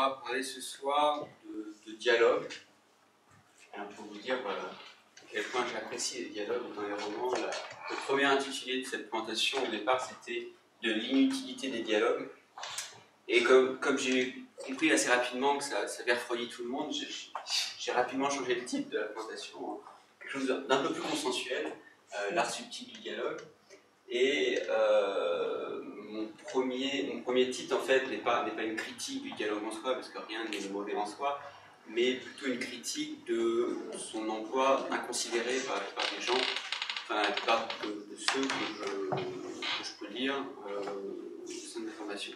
va parler ce soir de dialogue. Alors pour vous dire à quel point j'apprécie les dialogues dans les romans, le premier intitulé de cette présentation au départ c'était de l'inutilité des dialogues. Et comme j'ai compris assez rapidement que ça avait refroidi tout le monde, j'ai rapidement changé le titre de la présentation, quelque chose d'un peu plus consensuel, l'art subtil du dialogue. Et mon premier titre en fait n'est pas une critique du dialogue en soi, parce que rien n'est mauvais en soi, mais plutôt une critique de son emploi inconsidéré par la plupart des gens, enfin la plupart de ceux que je peux lire au sein de la formation.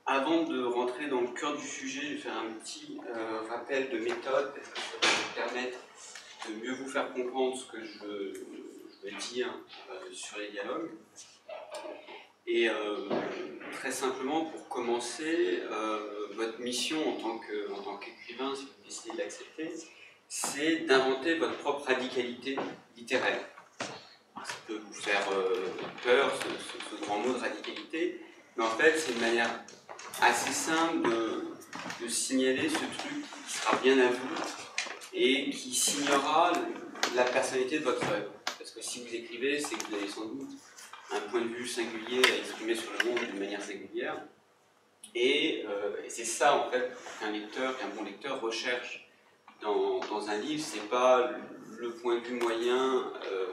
Avant de rentrer dans le cœur du sujet, je vais faire un petit rappel de méthode, parce que ça va me permettre de mieux vous faire comprendre ce que je veux dire sur les dialogues. Et très simplement, pour commencer, votre mission en tant qu'écrivain, si vous décidez de l'accepter, c'est d'inventer votre propre radicalité littéraire. Ça peut vous faire peur, ce grand mot de radicalité, mais en fait, c'est une manière assez simple de signaler ce truc qui sera bien à vous et qui signera la personnalité de votre œuvre. Parce que si vous écrivez, c'est que vous avez sans doute un point de vue singulier à exprimer sur le monde d'une manière singulière. Et c'est ça, en fait, qu'un bon lecteur recherche dans un livre. C'est pas le point de vue moyen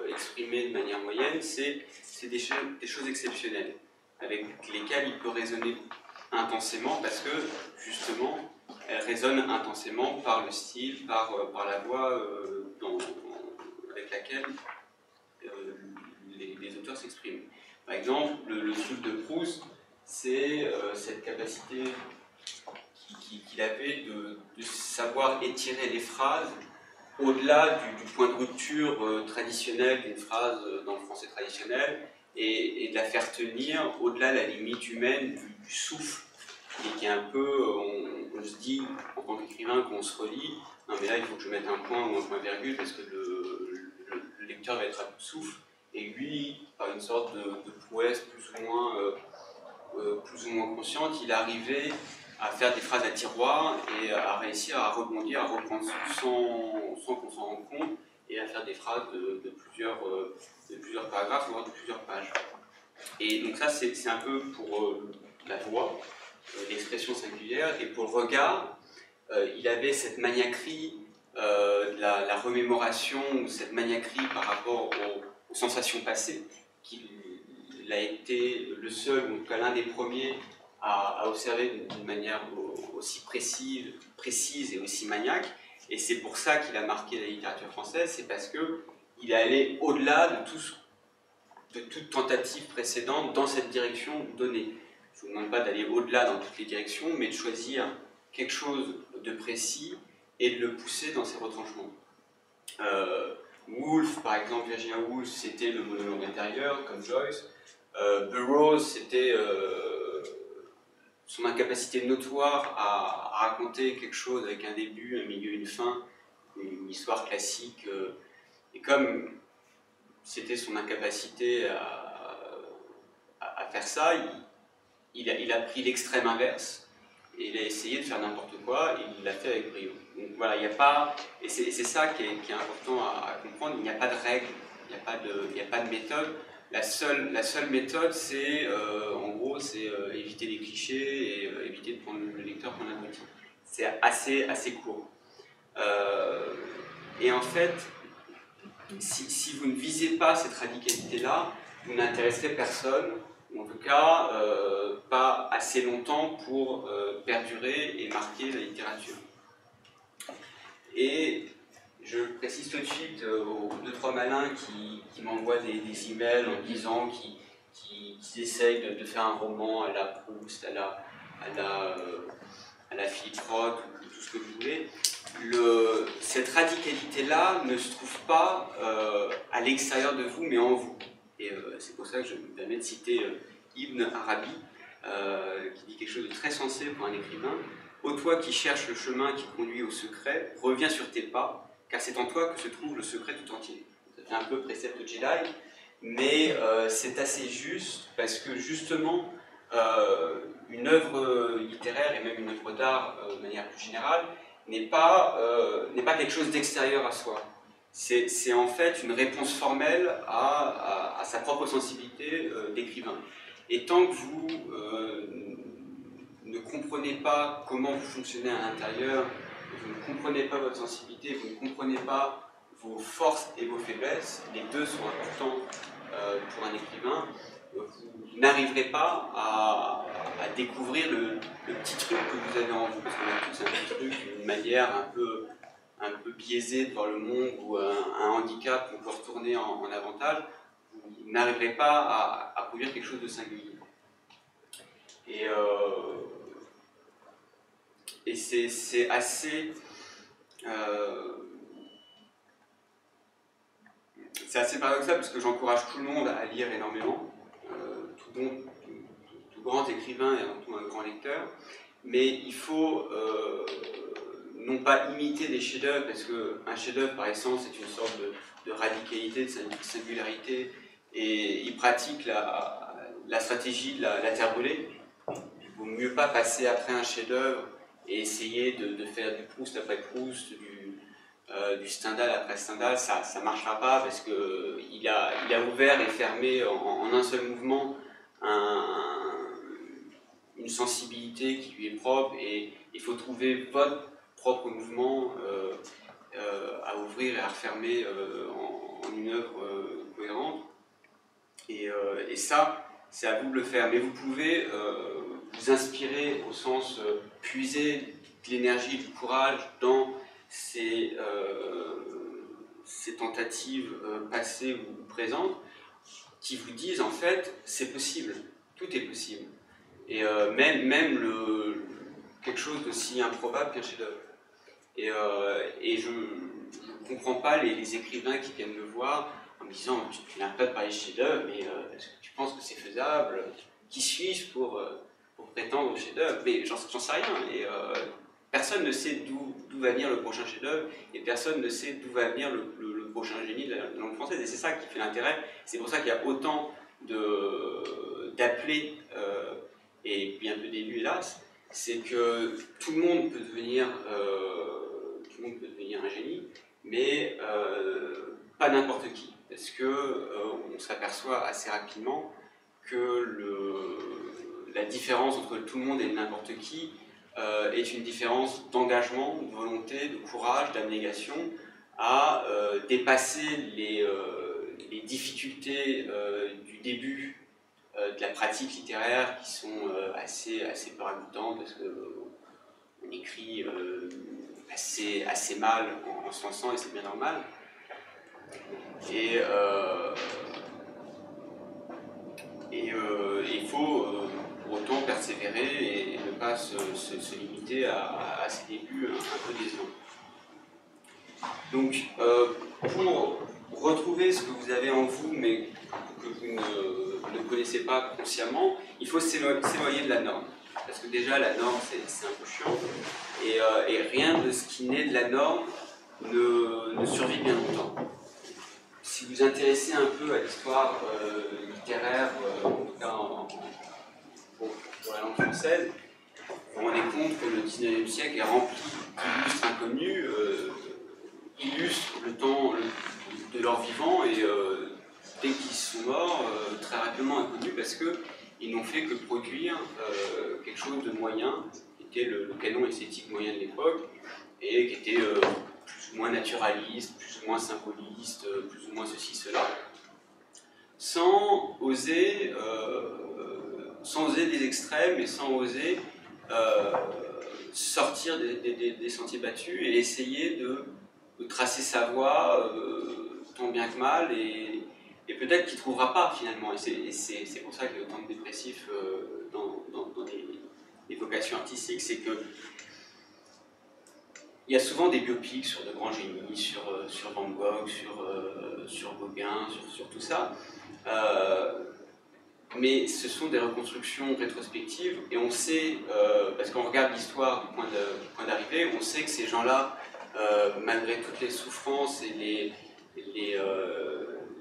exprimé de manière moyenne, c'est des choses exceptionnelles, avec lesquelles il peut raisonner intensément, parce que, justement, elles résonnent intensément par le style, par la voix avec laquelle les auteurs s'expriment. Par exemple, le truc de Proust, c'est cette capacité qu'il avait de savoir étirer les phrases au-delà du point de rupture traditionnel d'une phrase dans le français traditionnel et de la faire tenir au-delà de la limite humaine du souffle, et qui est un peu, on se dit en tant qu'écrivain qu'on se relit, non mais là il faut que je mette un point ou un point virgule parce que le lecteur va être à bout de souffle. Et lui, par une sorte de prouesse plus ou moins consciente, il arrivait à faire des phrases à tiroir et à réussir à rebondir, à reprendre sans qu'on s'en rende compte, et à faire des phrases de plusieurs paragraphes, voire de plusieurs pages. Et donc ça, c'est un peu pour la voix, l'expression singulière, et pour le regard, il avait cette maniaquerie de la remémoration, cette maniaquerie par rapport aux sensations passées, qu'il a été le seul, ou en tout cas l'un des premiers, à observer d'une manière aussi précise et aussi maniaque. Et c'est pour ça qu'il a marqué la littérature française, c'est parce qu'il est allé au-delà de toute tentative précédente dans cette direction donnée. Je ne vous demande pas d'aller au-delà dans toutes les directions, mais de choisir quelque chose de précis et de le pousser dans ses retranchements. Woolf, par exemple, Virginia Woolf, c'était le monologue intérieur, comme Joyce. Burroughs, c'était son incapacité notoire à raconter quelque chose avec un début, un milieu, une fin, une histoire classique. Et comme c'était son incapacité à faire ça, il a pris l'extrême inverse et il a essayé de faire n'importe quoi, et il l'a fait avec brio. Donc voilà, il n'y a pas, et c'est ça qui est important à comprendre, il n'y a pas de règle, il n'y a pas de méthode. La seule méthode, c'est en gros, c'est éviter les clichés et éviter de prendre le lecteur pour un abruti. C'est assez court. Et en fait, si vous ne visez pas cette radicalité-là, vous n'intéresserez personne, ou en tout cas pas assez longtemps pour perdurer et marquer la littérature. Et je précise tout de suite aux 2-3 malins qui m'envoient des emails en disant qu'ils essayent de faire un roman à la Proust, à la Philippe Roth, ou tout ce que vous voulez. Cette radicalité-là ne se trouve pas à l'extérieur de vous, mais en vous. Et c'est pour ça que je me permets de citer Ibn Arabi, qui dit quelque chose de très sensé pour un écrivain. Ô toi qui cherches le chemin qui conduit au secret, reviens sur tes pas, car c'est en toi que se trouve le secret tout entier. Ça fait un peu précepte Jedi, mais c'est assez juste, parce que justement, une œuvre littéraire et même une œuvre d'art de manière plus générale n'est pas quelque chose d'extérieur à soi. C'est en fait une réponse formelle à sa propre sensibilité d'écrivain. Et tant que vous ne comprenez pas comment vous fonctionnez à l'intérieur, vous ne comprenez pas votre sensibilité, vous ne comprenez pas vos forces et vos faiblesses, les deux sont importants pour un écrivain, vous n'arriverez pas à découvrir le petit truc que vous avez en vous, parce qu'on a tous un petit truc, une manière un peu biaisée de voir le monde, ou un handicap qu'on peut retourner en avantage, vous n'arriverez pas à produire quelque chose de singulier. Et c'est assez... c'est assez paradoxal parce que j'encourage tout le monde à lire énormément. Tout grand écrivain est avant tout un grand lecteur. Mais il faut non pas imiter des chefs-d'œuvre, parce qu'un chef-d'œuvre par essence est une sorte de radicalité, de singularité, et il pratique la stratégie de la terre brûlée. Il vaut mieux pas passer après un chef-d'œuvre et essayer de faire du Proust après Proust, du Stendhal après Stendhal. Ça ne marchera pas parce qu'il a ouvert et fermé en un seul mouvement une sensibilité qui lui est propre, et il faut trouver votre propre mouvement à ouvrir et à refermer en une œuvre cohérente. Et ça, c'est à vous de le faire. Mais vous pouvez vous inspirer au sens puiser de l'énergie, du courage dans ces tentatives passées ou présentes qui vous disent en fait c'est possible, tout est possible. Et même quelque chose d'aussi improbable qu'un chef-d'œuvre. Et je ne comprends pas les écrivains qui viennent me voir en me disant tu n'arrêtes pas de parler de chef-d'œuvre, mais est-ce que tu penses que c'est faisable? Qui suis-je pour prétendre au chef-d'œuvre? Mais j'en sais rien. Et personne ne sait d'où va venir le prochain chef-d'œuvre, et personne ne sait d'où va venir le prochain génie de la langue française. Et c'est ça qui fait l'intérêt. C'est pour ça qu'il y a autant d'appelés et puis un peu d'élus, hélas. C'est que tout le monde peut devenir un génie, mais pas n'importe qui, parce que on s'aperçoit assez rapidement que la différence entre tout le monde et n'importe qui est une différence d'engagement, de volonté, de courage, d'abnégation à dépasser les difficultés du début de la pratique littéraire, qui sont assez peu ragoûtantes, parce qu'on écrit assez mal en se lançant, et c'est bien normal. Et il faut pour autant persévérer et ne pas se limiter à ces débuts un peu décevants. Donc, pour retrouver ce que vous avez en vous, mais que vous ne connaissez pas consciemment, il faut s'éloigner de la norme. Parce que déjà, la norme, c'est un peu chiant. Et rien de ce qui naît de la norme ne survit bien longtemps. Si vous vous intéressez un peu à l'histoire littéraire, en tout cas pour la langue française, vous vous rendez compte que le 19e siècle est rempli d'illustres inconnus, illustrent le temps de leur vivant, et dès qu'ils sont morts, très rapidement inconnus, parce qu'ils n'ont fait que produire quelque chose de moyen, qui était le canon esthétique moyen de l'époque, et qui était plus ou moins naturaliste, plus ou moins symboliste, plus ou moins ceci, cela, sans oser des extrêmes, et sans oser sortir des sentiers battus et essayer de tracer sa voie tant bien que mal, et peut-être qu'il ne trouvera pas finalement. Et c'est pour ça qu'il y a autant de dépressifs dans les vocations artistiques, c'est que il y a souvent des biopics sur de grands génies, sur Van Gogh, sur Gauguin, sur tout ça. Mais ce sont des reconstructions rétrospectives, et on sait, parce qu'on regarde l'histoire du point d'arrivée, on sait que ces gens-là, malgré toutes les souffrances et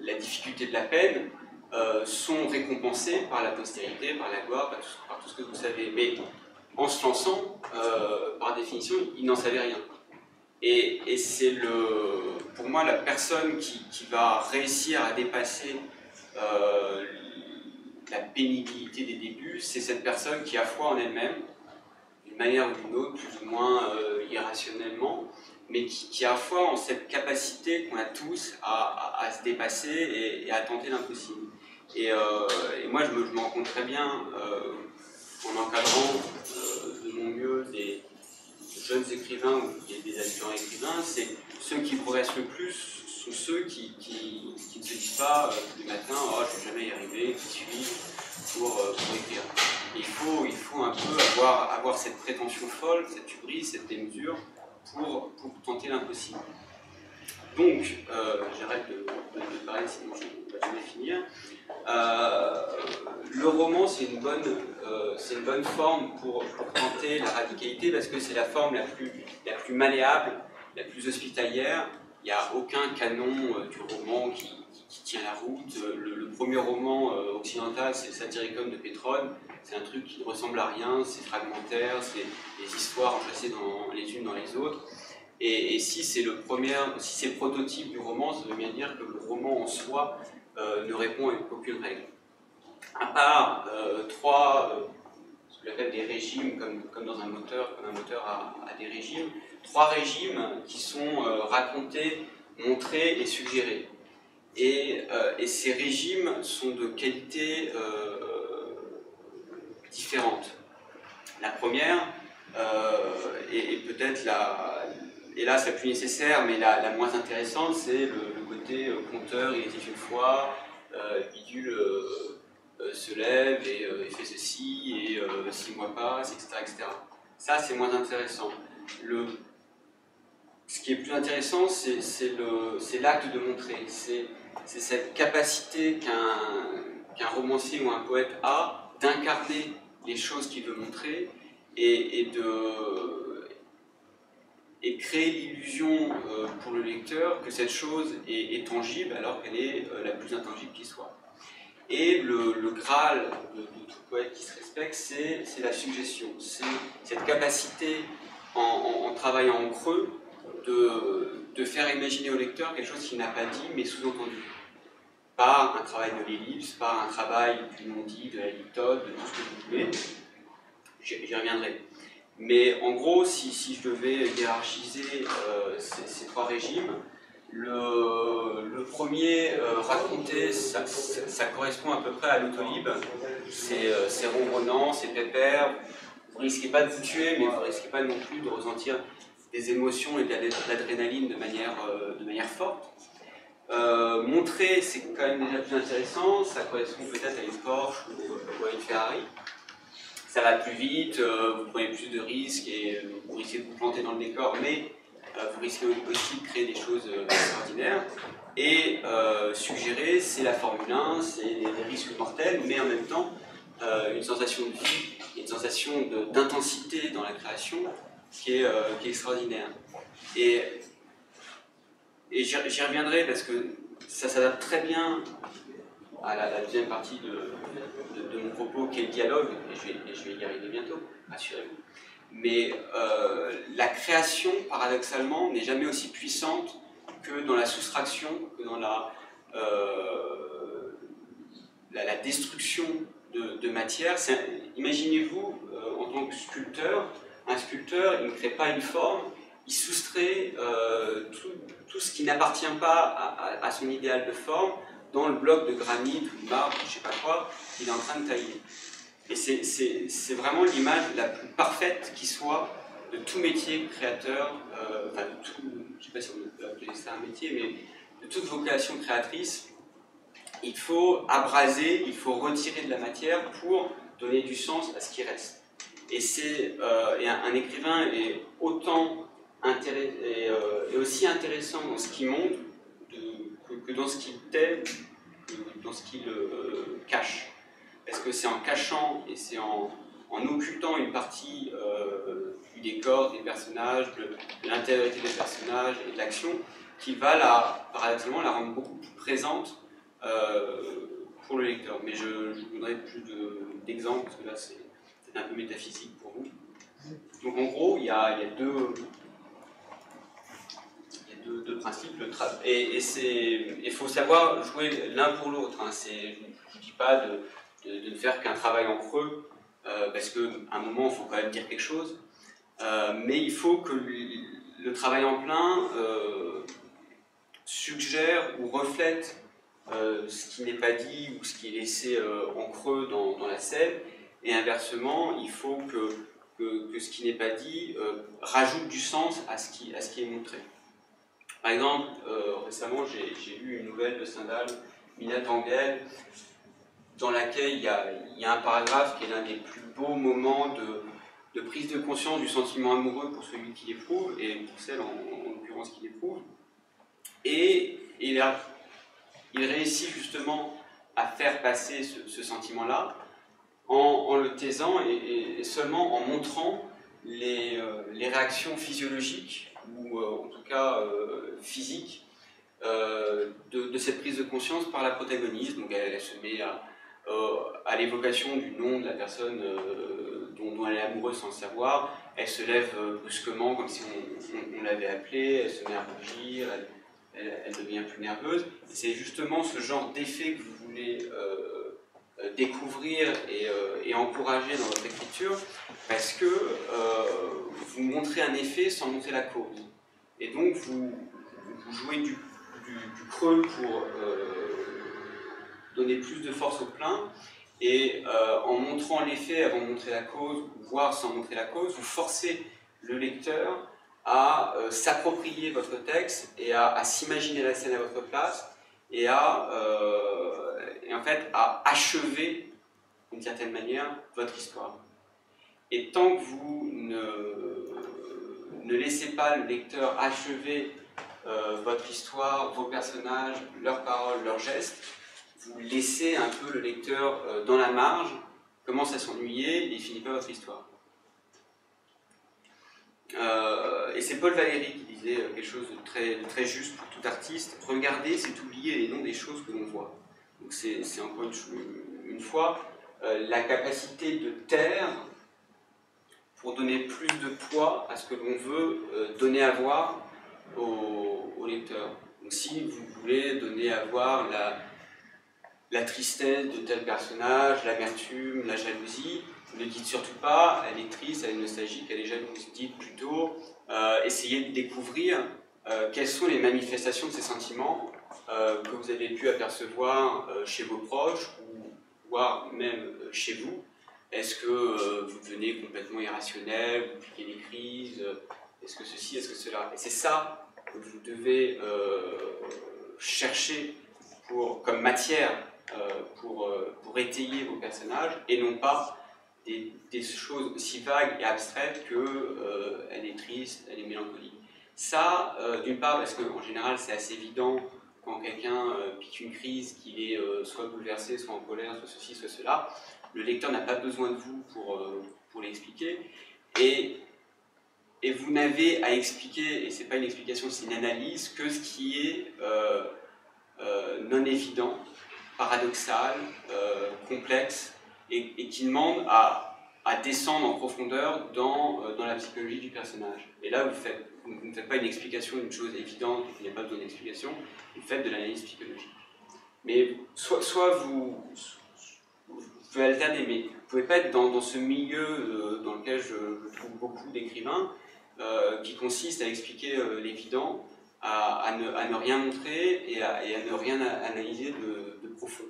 la difficulté de la peine, sont récompensés par la postérité, par la gloire, par tout ce que vous savez. Mais en se lançant, par définition, ils n'en savaient rien. Et c'est pour moi la personne qui va réussir à dépasser la pénibilité des débuts, c'est cette personne qui a foi en elle-même, d'une manière ou d'une autre, plus ou moins irrationnellement, mais qui a foi en cette capacité qu'on a tous à se dépasser et à tenter l'impossible. Et moi, je me rends compte très bien, en encadrant de mon mieux des jeunes écrivains ou des aspirants écrivains, c'est ceux qui progressent le plus sont ceux qui ne se disent pas tous les matins « Oh, je ne vais jamais y arriver, qui suis pour écrire ». Il faut un peu avoir cette prétention folle, cette hubris, cette démesure pour tenter l'impossible. Donc, j'arrête de parler, sinon je ne vais jamais finir. Le roman, c'est une bonne forme pour tenter la radicalité parce que c'est la forme la plus malléable, la plus hospitalière. Il n'y a aucun canon du roman qui tient la route. Le premier roman occidental, c'est le Satyricon de Pétrone. C'est un truc qui ne ressemble à rien, c'est fragmentaire, c'est des histoires enchâssées les unes dans les autres. Et si c'est le prototype du roman, ça veut bien dire que le roman en soi ne répond à aucune règle. À part ce que j'appelle des régimes, comme dans un moteur, comme un moteur a des régimes, 3 régimes qui sont racontés, montrés et suggérés. Et ces régimes sont de qualité différentes. La première, et peut-être hélas la plus nécessaire, mais la moins intéressante, c'est le côté conteur, il était une fois, Bidule se lève et fait ceci, et 6 mois passent, etc. Ça, c'est moins intéressant. Ce qui est plus intéressant, c'est l'acte de montrer. C'est cette capacité qu'un romancier ou un poète a d'incarner les choses qu'il veut montrer et de créer l'illusion pour le lecteur que cette chose est tangible alors qu'elle est la plus intangible qui soit. Et le Graal de tout poète qui se respecte, c'est la suggestion. C'est cette capacité, en travaillant en creux, de faire imaginer au lecteur quelque chose qu'il n'a pas dit mais sous-entendu. Par un travail de l'ellipse, par un travail du non-dit, de la litote, de tout ce que vous voulez. J'y reviendrai. Mais en gros, si je devais hiérarchiser ces 3 régimes, le premier raconté, ça correspond à peu près à l'autolib. C'est ronronnant, c'est pépère. Vous ne risquez pas de vous tuer, mais vous ne risquez pas non plus de ressentir des émotions et de l'adrénaline de manière forte. Montrer, c'est quand même déjà plus intéressant. Ça correspond peut-être à une Porsche ou à une Ferrari. Ça va plus vite, vous prenez plus de risques et vous risquez de vous planter dans le décor, mais vous risquez aussi de créer des choses extraordinaires. Et suggérer, c'est la Formule 1, c'est des risques mortels, mais en même temps, une sensation de vie, une sensation d'intensité dans la création qui est extraordinaire. Et j'y reviendrai parce que ça s'adapte très bien à la deuxième partie de mon propos, qui est le dialogue, et je vais y arriver bientôt, rassurez-vous. Mais la création, paradoxalement, n'est jamais aussi puissante que dans la soustraction, que dans la destruction de matière. Imaginez-vous, en tant que sculpteur, un sculpteur, il ne crée pas une forme, il soustrait tout ce qui n'appartient pas à son idéal de forme dans le bloc de granit ou de marbre, je ne sais pas quoi, qu'il est en train de tailler. Et c'est vraiment l'image la plus parfaite qui soit de tout métier créateur, enfin de tout, je ne sais pas si on peut appeler ça un métier, mais de toute vocation créatrice. Il faut abraser, il faut retirer de la matière pour donner du sens à ce qui reste. Et un écrivain est aussi intéressant dans ce qu'il montre que dans ce qu'il tait, dans ce qu'il cache. Parce que c'est en cachant et c'est en occultant une partie du décor, des personnages, de l'intériorité des personnages et de l'action, qui va paradoxalement la rendre beaucoup plus présente pour le lecteur. Mais je vous donnerai plus d'exemples, parce que là c'est un peu métaphysique pour vous. Donc en gros, il y a deux principes. Et il faut savoir jouer l'un pour l'autre. Hein. Je ne dis pas de ne faire qu'un travail en creux, parce qu'à un moment, il faut quand même dire quelque chose. Mais il faut que le travail en plein suggère ou reflète ce qui n'est pas dit ou ce qui est laissé en creux dans la scène. Et inversement, il faut que ce qui n'est pas dit rajoute du sens à ce qui est montré. Par exemple, récemment, j'ai lu une nouvelle de Stendhal, Mina Tangel, dans laquelle il y a un paragraphe qui est l'un des plus beaux moments de prise de conscience du sentiment amoureux pour celui qui l'éprouve, et pour celle en l'occurrence qui l'éprouve. Et il réussit justement à faire passer ce sentiment-là en le taisant et seulement en montrant les réactions physiologiques ou en tout cas physiques de cette prise de conscience par la protagoniste. Donc elle se met à l'évocation du nom de la personne dont elle est amoureuse sans le savoir. Elle se lève brusquement comme si on l'avait appelée, elle se met à rougir, elle devient plus nerveuse. C'est justement ce genre d'effet que vous voulez découvrir et encourager dans votre écriture, parce que vous montrez un effet sans montrer la cause. Et donc vous jouez du creux pour donner plus de force au plein, et en montrant l'effet avant de montrer la cause, voire sans montrer la cause, vous forcez le lecteur à s'approprier votre texte et à s'imaginer la scène à votre place et en fait à achever d'une certaine manière votre histoire. Et tant que vous ne laissez pas le lecteur achever votre histoire, vos personnages, leurs paroles, leurs gestes, vous laissez un peu le lecteur dans la marge, commence à s'ennuyer et il finit pas votre histoire. Et c'est Paul Valéry qui disait quelque chose de très, très juste pour tout artiste: regarder, c'est oublier les noms des choses que l'on voit. Donc c'est encore une fois la capacité de taire pour donner plus de poids à ce que l'on veut donner à voir au lecteur. Donc si vous voulez donner à voir la tristesse de tel personnage, l'amertume, la jalousie, ne dites surtout pas elle est triste, elle est nostalgique, elle est jalouse. Dites plutôt essayez de découvrir quelles sont les manifestations de ces sentiments que vous avez pu apercevoir chez vos proches ou voire même chez vous. Est-ce que vous devenez complètement irrationnel, vous piquez des crises, est-ce que ceci, est-ce que cela? Et c'est ça que vous devez chercher comme matière pour étayer vos personnages, et non pas des choses aussi vagues et abstraites que elle est triste, elle est mélancolique. Ça, d'une part, parce qu'en général c'est assez évident quand quelqu'un pique une crise, qu'il est soit bouleversé, soit en colère, soit ceci, soit cela. Le lecteur n'a pas besoin de vous pour l'expliquer. Et vous n'avez à expliquer, et ce n'est pas une explication, c'est une analyse, que ce qui est non évident, paradoxal, complexe, et qui demande à descendre en profondeur dans la psychologie du personnage. Et là, vous ne faites pas une explication d'une chose évidente et qui n'a pas besoin d'explication, vous faites de l'analyse psychologique. Mais soit vous pouvez alterner, mais vous ne pouvez pas être dans ce milieu dans lequel je trouve beaucoup d'écrivains qui consiste à expliquer l'évident, à ne rien montrer et à ne rien analyser de profond.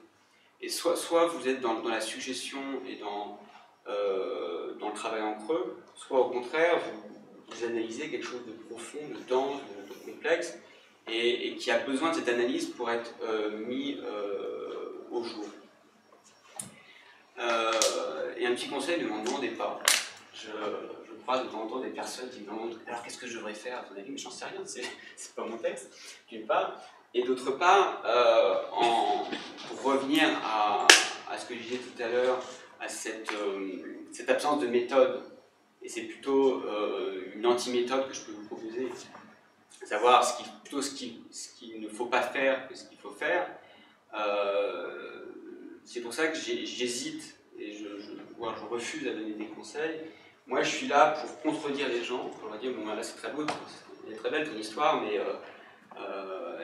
Et soit vous êtes dans la suggestion et dans le travail en creux, soit au contraire vous analysez quelque chose de profond, de dense, de complexe, et qui a besoin de cette analyse pour être mis au jour. Et un petit conseil, ne m'en demandez pas. Je crois de temps en temps des personnes qui me demandent alors qu'est-ce que je devrais faire à ton avis, mais j'en sais rien, c'est pas mon texte, d'une part. Et d'autre part, pour revenir à ce que je disais tout à l'heure, à cette absence de méthode, et c'est plutôt une anti-méthode que je peux vous proposer, savoir plutôt ce qu'il ne faut pas faire que ce qu'il faut faire. c'est pour ça que j'hésite et voire je refuse à donner des conseils. Moi, je suis là pour contredire les gens, pour leur dire bon, là c'est très beau, elle est très belle ton histoire, mais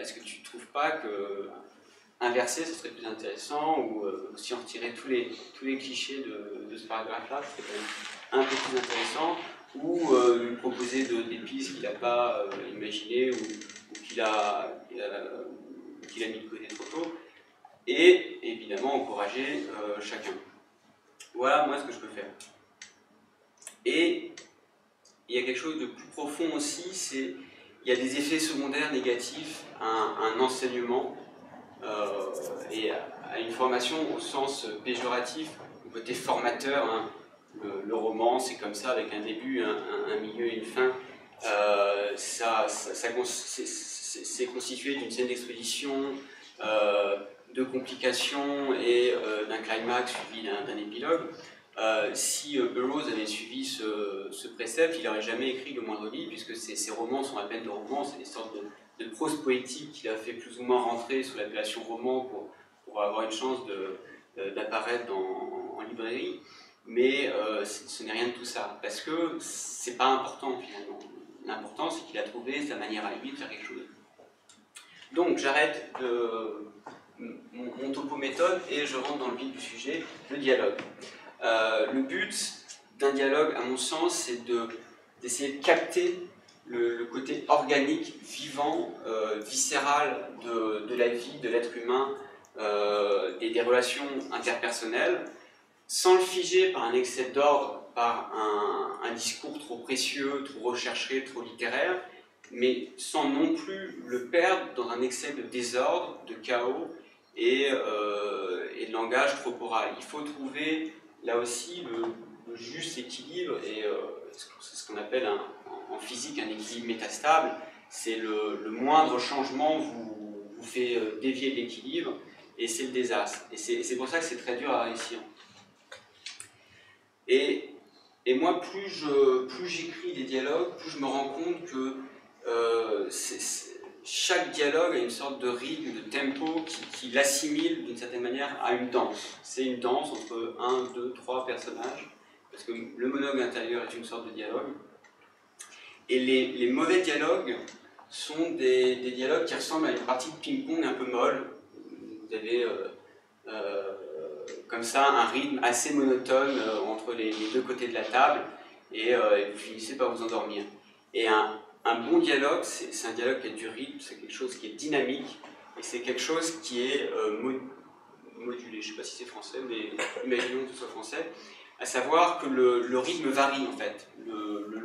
est-ce que tu ne trouves pas que inverser, ce serait plus intéressant, ou si on retirait tous les clichés de ce paragraphe-là, ce serait quand même un peu plus intéressant, ou lui proposer des pistes qu'il n'a pas imaginées, ou qu'il a mis de côté trop tôt, et évidemment encourager chacun. Voilà moi ce que je peux faire. Et il y a quelque chose de plus profond aussi, c'est il y a des effets secondaires négatifs à un enseignement et à une formation au sens péjoratif, au côté formateur. Hein. Le roman, c'est comme ça, avec un début, un milieu et une fin. C'est constitué d'une scène d'exposition, de complications et d'un climax suivi d'un épilogue. Si Burroughs avait suivi ce précepte, il n'aurait jamais écrit le moindre livre, puisque ces romans sont à peine de romans, c'est des sortes de prose poétique qu'il a fait plus ou moins rentrer sous l'appellation roman pour avoir une chance d'apparaître en librairie. Mais ce n'est rien de tout ça, parce que c'est pas important finalement. L'important, c'est qu'il a trouvé sa manière à lui de faire quelque chose. Donc j'arrête mon topo méthode et je rentre dans le vif du sujet, le dialogue. Le but d'un dialogue, à mon sens, c'est d'essayer de capter le côté organique, vivant, viscéral de la vie, de l'être humain et des relations interpersonnelles, sans le figer par un excès d'ordre, par un discours trop précieux, trop recherché, trop littéraire, mais sans non plus le perdre dans un excès de désordre, de chaos et de langage trop oral. Il faut trouver là aussi le juste équilibre, et c'est ce qu'on appelle en physique un équilibre métastable. C'est le moindre changement vous fait dévier de l'équilibre, et c'est le désastre. Et c'est pour ça que c'est très dur à réussir. Et moi, plus j'écris des dialogues, plus je me rends compte que chaque dialogue a une sorte de rythme, de tempo qui l'assimile d'une certaine manière à une danse. C'est une danse entre 1, 2, 3 personnages, parce que le monologue intérieur est une sorte de dialogue. Et les mauvais dialogues sont des dialogues qui ressemblent à une partie de ping-pong un peu molle. Vous avez comme ça un rythme assez monotone entre les deux côtés de la table, et vous finissez par vous endormir. Et un bon dialogue, c'est un dialogue qui a du rythme, c'est quelque chose qui est dynamique, et c'est quelque chose qui est modulé. Je ne sais pas si c'est français, mais imaginons que ce soit français, à savoir que le rythme varie en fait, le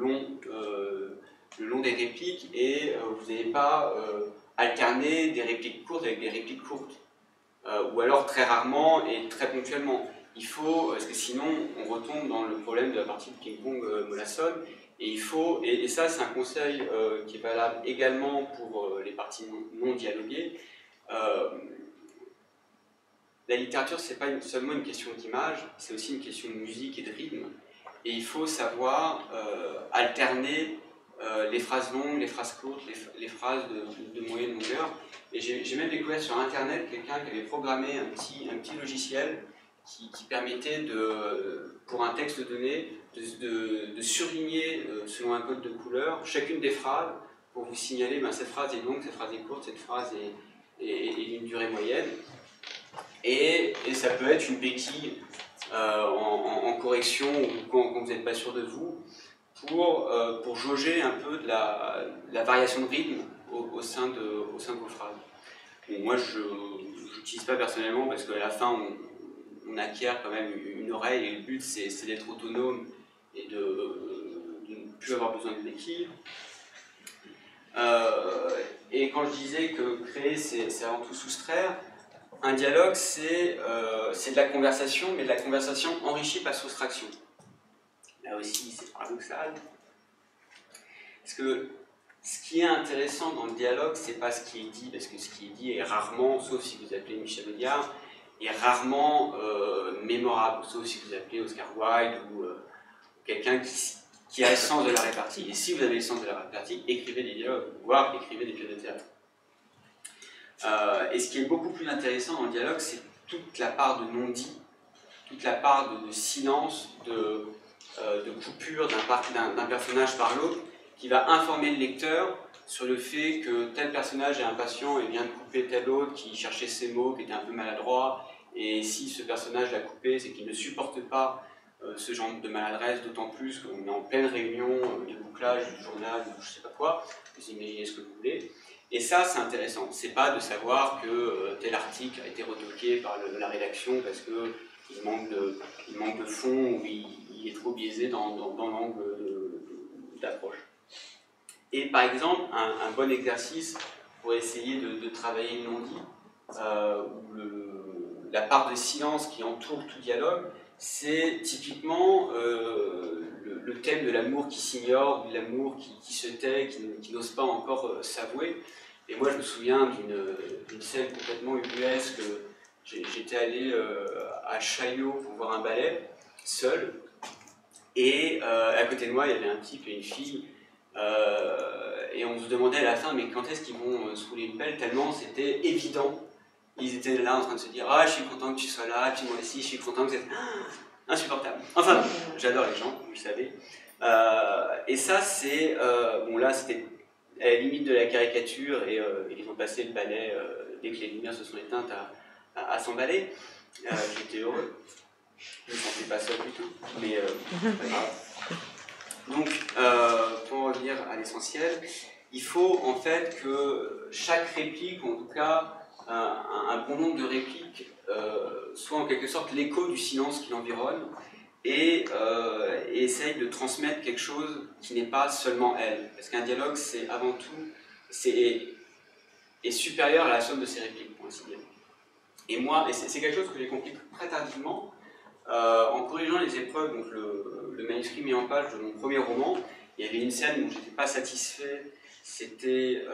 long des répliques, et vous n'allez pas alterner des répliques courtes avec des répliques courtes. Ou alors très rarement et très ponctuellement. Il faut, parce que sinon on retombe dans le problème de la partie de ping-pong mollassonne, et il faut, et ça c'est un conseil qui est valable également pour les parties non dialoguées. La littérature, c'est pas seulement une question d'image, c'est aussi une question de musique et de rythme, et il faut savoir alterner les phrases longues, les phrases courtes, les phrases de moyenne longueur. Et j'ai même découvert sur internet quelqu'un qui avait programmé un petit logiciel qui permettait pour un texte donné de surligner selon un code de couleur chacune des phrases pour vous signaler cette phrase est longue, cette phrase est courte, cette phrase est d'une durée moyenne. Et ça peut être une béquille en correction, ou quand vous n'êtes pas sûr de vous, pour jauger un peu de la variation de rythme au sein de vos phrases. Bon, moi, je n'utilise pas personnellement, parce qu'à la fin, on acquiert quand même une oreille, et le but, c'est d'être autonome et de ne plus avoir besoin de béquille. Et quand je disais que créer, c'est avant tout soustraire, un dialogue, c'est de la conversation, mais de la conversation enrichie par soustraction. Là aussi, c'est paradoxal. Parce que ce qui est intéressant dans le dialogue, c'est pas ce qui est dit, parce que ce qui est dit est rarement, sauf si vous appelez Michel Audiard, est rarement mémorable, sauf si vous appelez Oscar Wilde ou quelqu'un qui a le sens de la répartie. Et si vous avez le sens de la répartie, écrivez des dialogues, voire écrivez des pièces de théâtre. Et ce qui est beaucoup plus intéressant dans le dialogue, c'est toute la part de non-dit, toute la part de silence, de coupure d'un personnage par l'autre, qui va informer le lecteur sur le fait que tel personnage est impatient et vient de couper tel autre qui cherchait ses mots, qui était un peu maladroit, et si ce personnage l'a coupé, c'est qu'il ne supporte pas ce genre de maladresse, d'autant plus qu'on est en pleine réunion de bouclage du journal ou je sais pas quoi, vous imaginez ce que vous voulez. Et ça, c'est intéressant. C'est pas de savoir que tel article a été retoqué par la rédaction parce qu'il manque de fond ou il est trop biaisé dans l'angle d'approche. Et par exemple, un bon exercice pour essayer de travailler le non-dit, ou la part de silence qui entoure tout dialogue, c'est typiquement le thème de l'amour qui s'ignore, de l'amour qui se tait, qui n'ose pas encore s'avouer. Et moi, je me souviens d'une scène complètement ubuesque. J'étais allé à Chaillot pour voir un ballet, seul, et à côté de moi, il y avait un type et une fille, et on se demandait à la fin, mais quand est-ce qu'ils vont se rouler une pelle, tellement c'était évident. Ils étaient là en train de se dire « Ah, je suis content que tu sois là, puis moi aussi, je suis content que vous êtes... » Insupportable. Enfin, j'adore les gens, vous le savez. Et ça, c'est... bon, là, c'était à la limite de la caricature, et ils ont passé le ballet, dès que les lumières se sont éteintes, à s'emballer. J'étais heureux. Je ne me sentais pas seul du tout, mais c'est pas grave. Donc, pour en revenir à l'essentiel, il faut en fait que chaque réplique, ou en tout cas un bon nombre de répliques, soit en quelque sorte l'écho du silence qui l'environne et essaye de transmettre quelque chose qui n'est pas seulement elle. Parce qu'un dialogue, c'est avant tout, est supérieur à la somme de ses répliques, pour ainsi dire. Et moi, et c'est quelque chose que j'ai compris très tardivement, en corrigeant les épreuves, donc le manuscrit mis en page de mon premier roman, il y avait une scène où je n'étais pas satisfait. C'était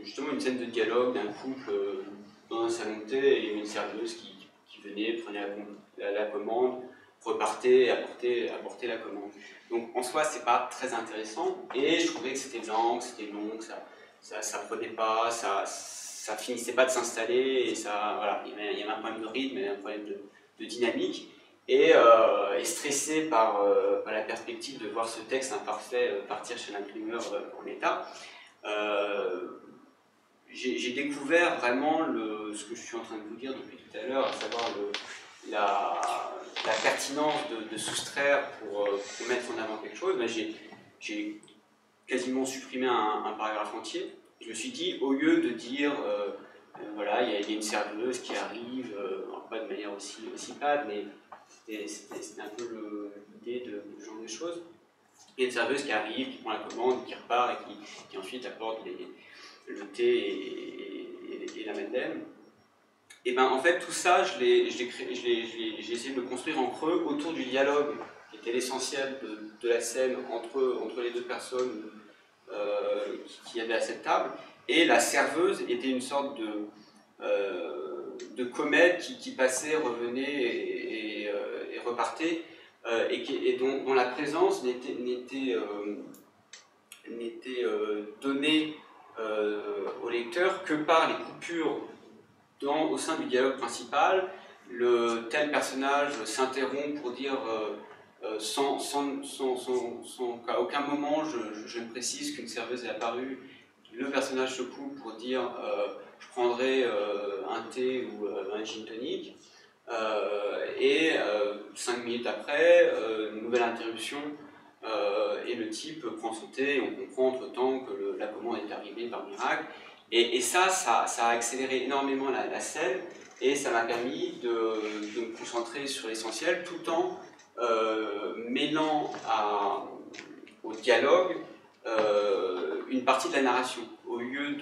justement une scène de dialogue d'un couple dans un salon de thé, et il y avait une serveuse qui venait, prenait la commande, repartait et apportait la commande. Donc en soi, c'est pas très intéressant, et je trouvais que c'était lent, que c'était long, que ça prenait pas, ça finissait pas de s'installer, et ça, voilà, il y avait un problème de rythme et un problème de dynamique, et stressé par la perspective de voir ce texte imparfait partir chez l'imprimeur en état, j'ai découvert vraiment ce que je suis en train de vous dire depuis tout à l'heure, à savoir la pertinence de soustraire pour mettre en avant quelque chose. Mais j'ai quasiment supprimé un paragraphe entier. Je me suis dit, au lieu de dire voilà, il y a une serveuse qui arrive, pas de manière aussi plate, mais c'était un peu l'idée de ce genre de choses. Il y a une serveuse qui arrive, qui prend la commande, qui repart et qui ensuite apporte le thé et la madeleine. Et ben en fait tout ça, j'ai essayé de le construire en creux autour du dialogue qui était l'essentiel de la scène entre les deux personnes qui avaient à cette table. Et la serveuse était une sorte de comète qui passait, revenait et repartait, et dont la présence n'était donnée au lecteur que par les coupures au sein du dialogue principal. Tel personnage s'interrompt pour dire qu'à aucun moment je ne précise qu'une serveuse est apparue. Le personnage se coupe pour dire je prendrai un thé ou un gin tonic, et 5 minutes après, une nouvelle interruption, et le type prend son thé et on comprend entre-temps que la commande est arrivée par miracle. Et ça a accéléré énormément la scène, et ça m'a permis de me concentrer sur l'essentiel tout en mêlant au dialogue une partie de la narration. Au lieu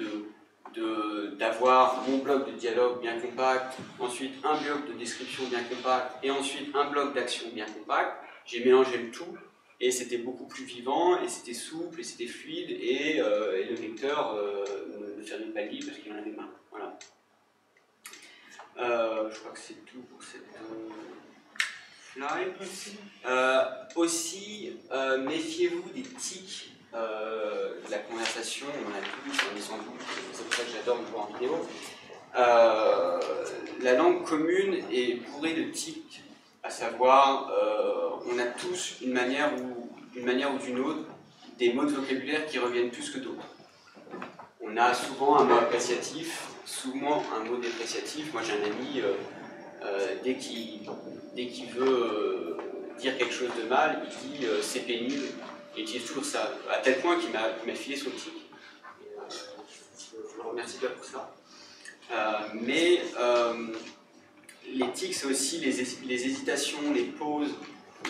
d'avoir mon bloc de dialogue bien compact, ensuite un bloc de description bien compact, et ensuite un bloc d'action bien compact, j'ai mélangé le tout, et c'était beaucoup plus vivant, et c'était souple, et c'était fluide, et le lecteur ne fermait pas le livre parce qu'il en avait marre. Voilà. Je crois que c'est tout pour cette slide. Aussi, méfiez-vous des tics de la conversation. On en a tous, on est sans doute, c'est pour ça que j'adore me voir en vidéo. la langue commune est bourrée de tics, à savoir, on a tous d'une manière ou d'une autre, des mots de vocabulaire qui reviennent plus que d'autres. On a souvent un mot appréciatif, souvent un mot dépréciatif. Moi j'ai un ami, dès qu'il veut dire quelque chose de mal, il dit c'est pénible, et il utilise toujours ça, à tel point qu'il m'a filé son tic. Je le remercie bien pour ça. Mais les tics, c'est aussi les hésitations, les pauses,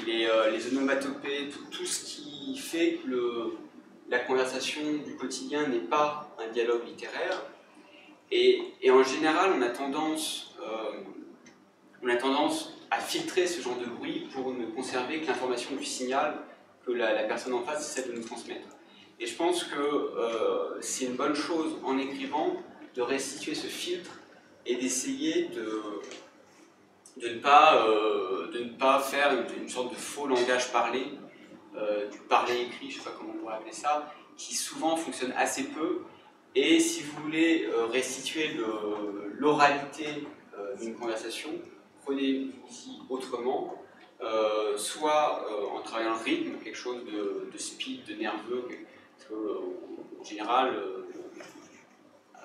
les onomatopées, tout ce qui fait que la conversation du quotidien n'est pas un dialogue littéraire. Et en général, on a tendance à filtrer ce genre de bruit pour ne conserver que l'information du signal que la personne en face essaie de nous transmettre. Et je pense que c'est une bonne chose en écrivant de restituer ce filtre et d'essayer de ne pas faire une sorte de faux langage parlé, du parler écrit, je ne sais pas comment on pourrait appeler ça, qui souvent fonctionne assez peu. Et si vous voulez restituer l'oralité d'une conversation, prenez-y autrement, soit en travaillant le rythme, quelque chose de speed, de nerveux, en général,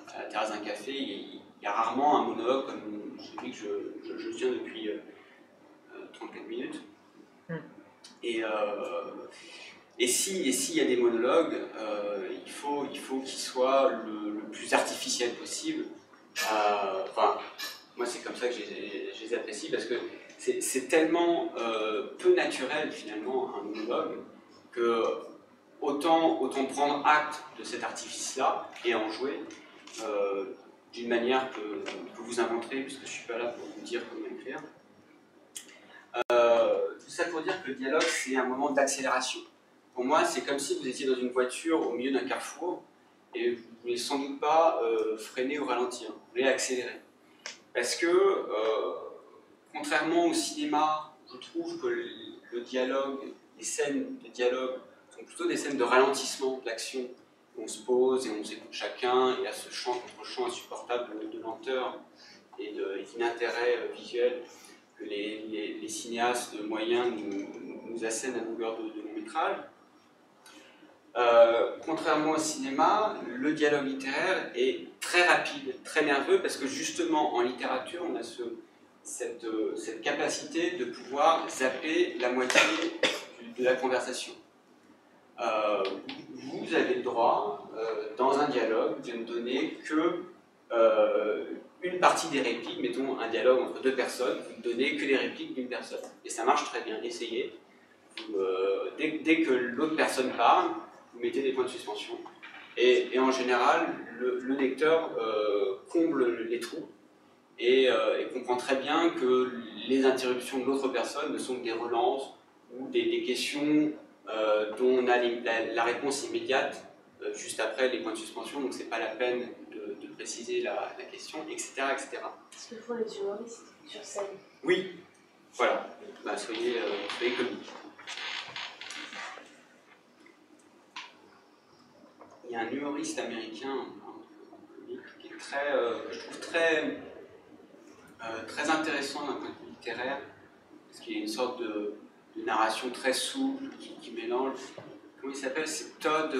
à la terrasse d'un café, il y a rarement un monologue comme celui que je tiens depuis 34 minutes. Et s'il y a des monologues, il faut qu'ils soient le plus artificiel possible. Enfin, moi c'est comme ça que je les apprécie, parce que c'est tellement peu naturel finalement un monologue que autant prendre acte de cet artifice-là et en jouer d'une manière que vous inventerez, puisque je ne suis pas là pour vous dire comment écrire. Tout ça pour dire que le dialogue, c'est un moment d'accélération. Pour moi, c'est comme si vous étiez dans une voiture au milieu d'un carrefour et vous ne voulez sans doute pas freiner ou ralentir, vous voulez accélérer. Parce que, contrairement au cinéma, je trouve que le dialogue, les scènes de dialogue sont plutôt des scènes de ralentissement de l'action. On se pose et on s'écoute chacun, et à ce chant contre chant insupportable de lenteur et d'inintérêt visuel que les cinéastes moyens nous assènent à longueur de long métrage. Contrairement au cinéma, le dialogue littéraire est très rapide, très nerveux, parce que justement en littérature, on a cette capacité de pouvoir zapper la moitié de la conversation. Vous avez le droit, dans un dialogue, de ne donner que une partie des répliques, mettons un dialogue entre deux personnes, vous ne donnez que les répliques d'une personne. Et ça marche très bien, essayez. Dès que l'autre personne parle, vous mettez des points de suspension. Et en général, le lecteur comble les trous et comprend très bien que les interruptions de l'autre personne ne sont que des relances ou des questions dont on a la réponse immédiate juste après les points de suspension, donc c'est pas la peine de préciser la question, etc. etc. Ce que font les humoristes sur scène. Oui, voilà, bah, soyez comiques. Il y a un humoriste américain qui est que je trouve très intéressant d'un point de vue littéraire, parce qu'il y a une sorte de narration très souple qui mélange. Comment il s'appelle? C'est Todd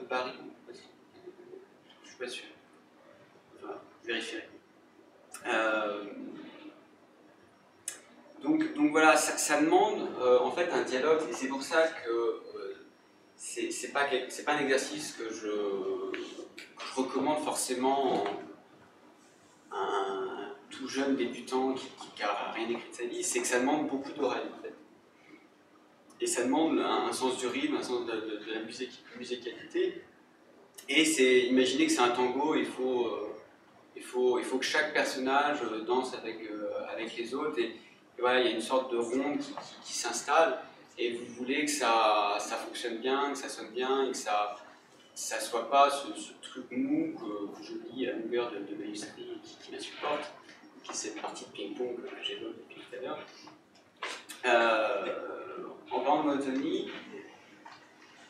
Barry. Je suis pas sûr. Enfin, je vérifierai. Donc voilà, ça demande en fait un dialogue, et c'est pour ça que c'est pas un exercice que je recommande forcément à un tout jeune débutant qui n'a rien écrit de sa vie, c'est que ça demande beaucoup d'oreilles en fait. Et ça demande un sens du rythme, un sens de la musicalité. Et imaginez que c'est un tango, il faut que chaque personnage danse avec les autres. Et voilà, il y a une sorte de ronde qui s'installe. Et vous voulez que ça fonctionne bien, que ça sonne bien, et que ça soit pas ce truc mou que je lis à longueur de manuscrit qui m'insupporte, qui est cette partie de ping-pong que j'évoque depuis tout à l'heure. En grande monotonie,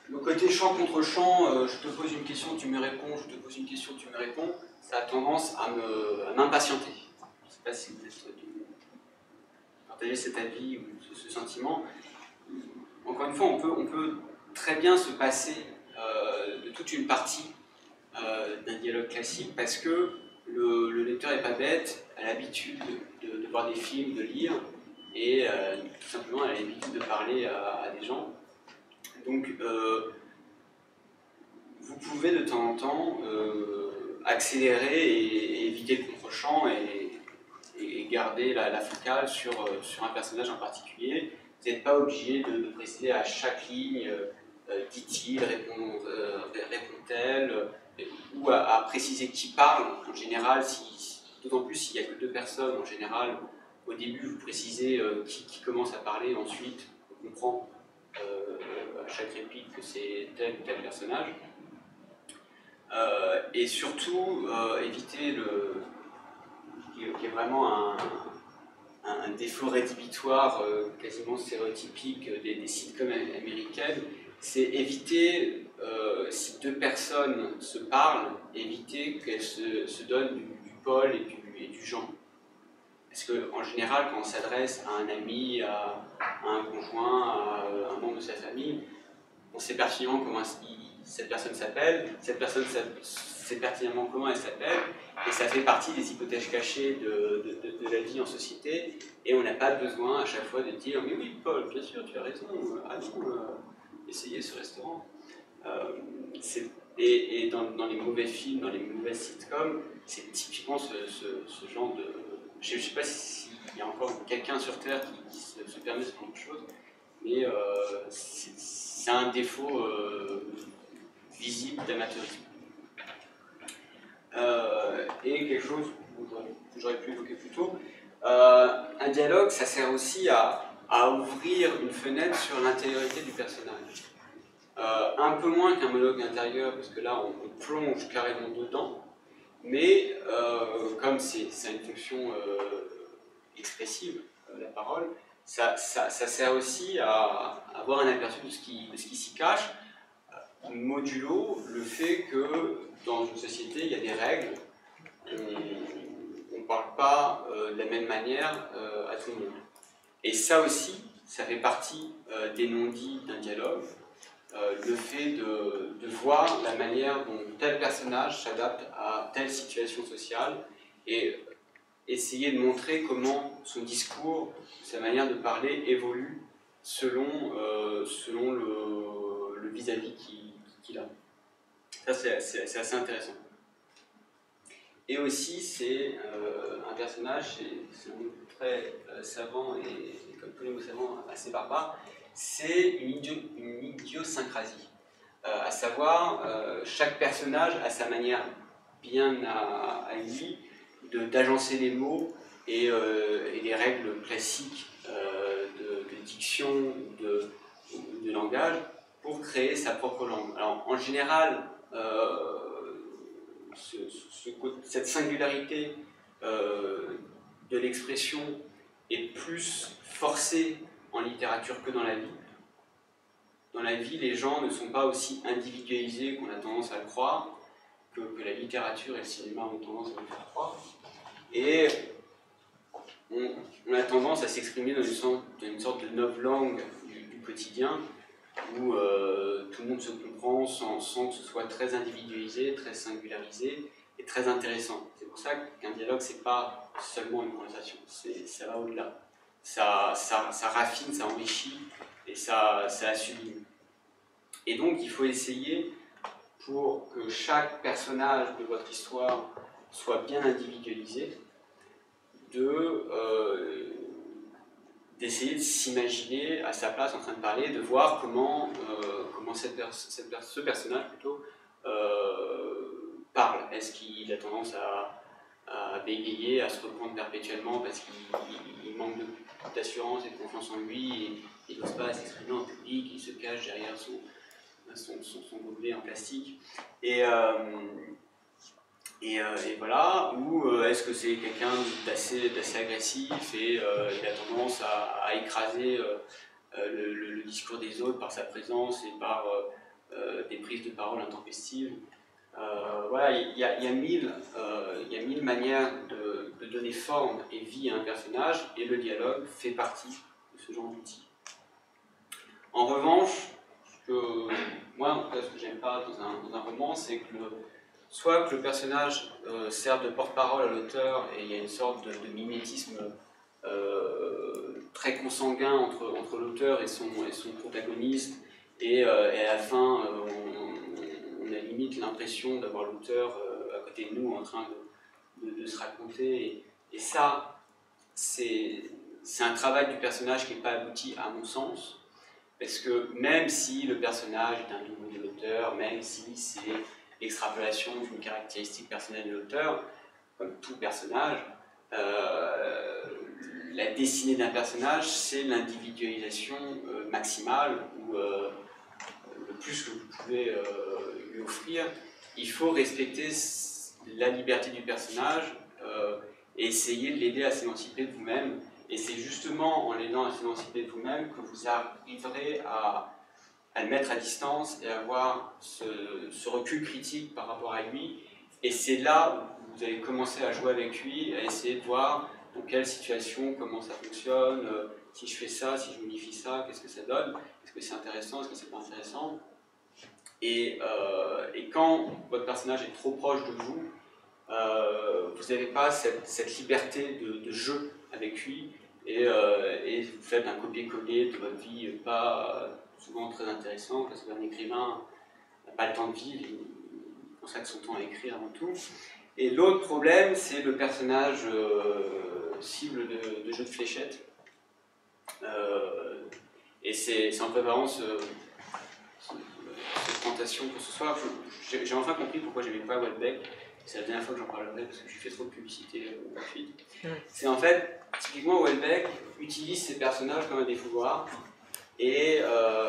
le côté champ contre champ, je te pose une question, tu me réponds, je te pose une question, tu me réponds, ça a tendance à m'impatienter. Je ne sais pas si vous partagez cet avis ou ce sentiment. Encore une fois, on peut très bien se passer de toute une partie d'un dialogue classique parce que le lecteur n'est pas bête, a l'habitude de voir des films, de lire, et tout simplement a l'habitude de parler à des gens. Donc, vous pouvez de temps en temps accélérer et éviter le contre-champ et garder la focale sur un personnage en particulier. Vous n'êtes pas obligé de préciser à chaque ligne dit-il, répond-elle, ou à préciser qui parle. En général, d'autant plus s'il n'y a que deux personnes, en général, au début vous précisez qui commence à parler, ensuite on comprend à chaque réplique que c'est tel ou tel personnage. Et surtout, éviter qui est vraiment un défaut rédhibitoire quasiment stéréotypique des sitcoms américaines, c'est éviter, si deux personnes se parlent, éviter qu'elles se donnent du Paul et du Jean. Parce qu'en général, quand on s'adresse à un ami, à un conjoint, à un membre de sa famille, on sait pertinemment comment cette personne s'appelle, cette personne sait pertinemment comment elle s'appelle, et ça fait partie des hypothèses cachées de la vie en société, et on n'a pas besoin à chaque fois de dire « Mais oui, Paul, bien sûr, tu as raison, allons essayer ce restaurant. » Et dans les mauvais films, dans les mauvaises sitcoms, c'est typiquement ce genre de... Je ne sais pas s'il y a encore quelqu'un sur Terre qui se permet ce genre de choses, mais c'est un défaut visible d'amateurisme. Et quelque chose que j'aurais pu évoquer plus tôt, un dialogue, ça sert aussi à ouvrir une fenêtre sur l'intériorité du personnage. Un peu moins qu'un monologue intérieur, parce que là on plonge carrément dedans, mais comme c'est une fonction expressive, la parole, ça sert aussi à avoir un aperçu de ce qui s'y cache, modulo le fait que dans une société il y a des règles, on ne parle pas de la même manière à tout le monde. Et ça aussi, ça fait partie des non-dits d'un dialogue, le fait de voir la manière dont tel personnage s'adapte à telle situation sociale et essayer de montrer comment son discours, sa manière de parler évolue selon le vis-à-vis qu'il a. Ça, c'est assez intéressant. Et aussi, c'est un personnage, c'est un mot très savant et comme tous les mots savants, assez barbare, c'est une idiosyncrasie. À savoir, chaque personnage a sa manière bien à lui d'agencer les mots et les règles classiques de diction, de langage, pour créer sa propre langue. Alors, en général, cette singularité de l'expression est plus forcée en littérature que dans la vie. Dans la vie, les gens ne sont pas aussi individualisés qu'on a tendance à le croire, que la littérature et le cinéma ont tendance à le faire croire. Et on a tendance à s'exprimer dans une sorte de novlangue du quotidien, où tout le monde se comprend sans que ce soit très individualisé, très singularisé et très intéressant. C'est pour ça qu'un dialogue, c'est pas seulement une conversation, ça va au-delà. Ça raffine, ça enrichit et ça sublime. Et donc il faut essayer, pour que chaque personnage de votre histoire soit bien individualisé, d'essayer de s'imaginer à sa place en train de parler, de voir comment ce personnage plutôt parle. Est-ce qu'il a tendance à bégayer, à se reprendre perpétuellement parce qu'il manque d'assurance et de confiance en lui et il n'ose pas s'exprimer en public, il se cache derrière son gobelet en plastique et voilà, ou est-ce que c'est quelqu'un d'assez agressif et il a tendance à écraser le discours des autres par sa présence et par des prises de parole intempestives. Voilà, il y a mille manières de donner forme et vie à un personnage, et le dialogue fait partie de ce genre d'outil. En revanche, moi, en tout cas, ce que j'aime pas dans un roman, c'est que soit que le personnage sert de porte-parole à l'auteur, et il y a une sorte de mimétisme très consanguin entre l'auteur et son protagoniste, et à la fin, on a limite l'impression d'avoir l'auteur à côté de nous en train de se raconter. Et ça, c'est un travail du personnage qui n'est pas abouti à mon sens, parce que même si le personnage est un double de l'auteur, même si c'est l'extrapolation d'une caractéristique personnelle de l'auteur, comme tout personnage, la destinée d'un personnage, c'est l'individualisation maximale, ou le plus que vous pouvez lui offrir. Il faut respecter la liberté du personnage et essayer de l'aider à s'émanciper de vous-même. Et c'est justement en l'aidant à s'émanciper de vous-même que vous arriverez à le mettre à distance et à avoir ce recul critique par rapport à lui. Et c'est là où vous allez commencer à jouer avec lui, à essayer de voir dans quelle situation, comment ça fonctionne, si je fais ça, si je modifie ça, qu'est-ce que ça donne, est-ce que c'est intéressant, est-ce que c'est pas intéressant. Et quand votre personnage est trop proche de vous, vous n'avez pas cette liberté de jeu avec lui, et vous faites un copier-coller de votre vie pas souvent très intéressant, parce qu'un écrivain n'a pas le temps de vivre, il consacre son temps à écrire avant tout. Et l'autre problème, c'est le personnage cible de jeu de fléchettes. Et c'est en préparant cette tentation pour ce soir, j'ai enfin compris pourquoi j'aimais pas Houellebecq. C'est la dernière fois que j'en parlerai parce que j'ai fait trop de publicité gratuite. C'est en fait, typiquement Houellebecq utilise ses personnages comme un défouloir, et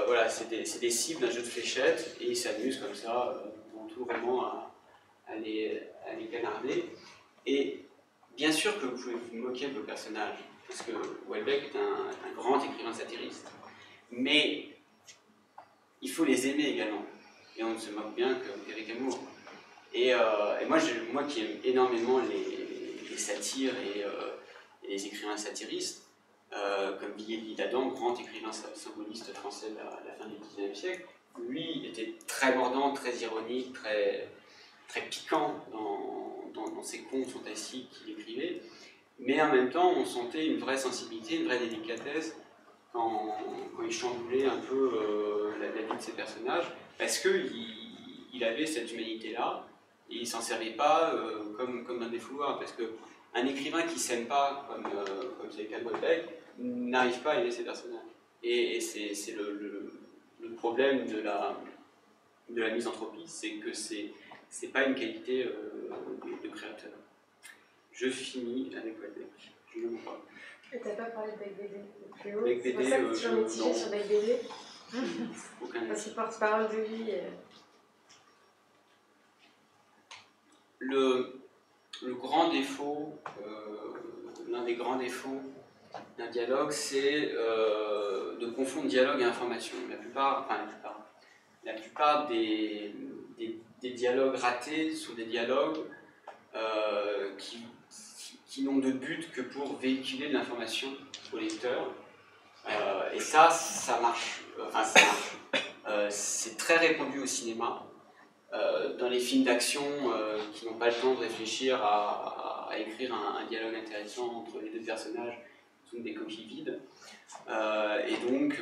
voilà, c'est des cibles d'un jeu de fléchettes, et il s'amuse comme ça, dans tout le roman, à les canarder. Et bien sûr que vous pouvez vous moquer de vos personnages, parce que Houellebecq est un grand écrivain satiriste, mais il faut les aimer également, et on ne se moque bien qu'avec amour. Et moi qui aime énormément les satires et les écrivains satiristes, comme Villiers-le-Bel-Adam, grand écrivain symboliste français de la fin du XIXe siècle, lui était très mordant, très ironique, très, très piquant dans ses contes fantastiques qu'il écrivait, mais en même temps on sentait une vraie sensibilité, une vraie délicatesse quand il chamboulait un peu la vie de ses personnages, parce qu'il avait cette humanité-là, et il ne s'en servait pas comme d'un défouloir, parce qu'un écrivain qui ne s'aime pas, comme c'est le cas de Houellebecq, n'arrive pas à aimer ses personnages. Et c'est le problème de la misanthropie, c'est que c'est pas une qualité de créateur. Je finis avec Houellebecq, je ne vois pas. Et t'as pas parlé de Bec BD? C'est pour ça que tu es mitigé sur Bec BD. Parce qu'il porte parole de lui. Le grand défaut, l'un des grands défauts d'un dialogue, c'est de confondre dialogue et information. La plupart des dialogues ratés sont des dialogues qui n'ont de but que pour véhiculer de l'information au lecteur. Et ça marche. C'est très répandu au cinéma. Dans les films d'action qui n'ont pas le temps de réfléchir à écrire un dialogue intéressant entre les deux personnages, sont des coquilles vides. Et donc,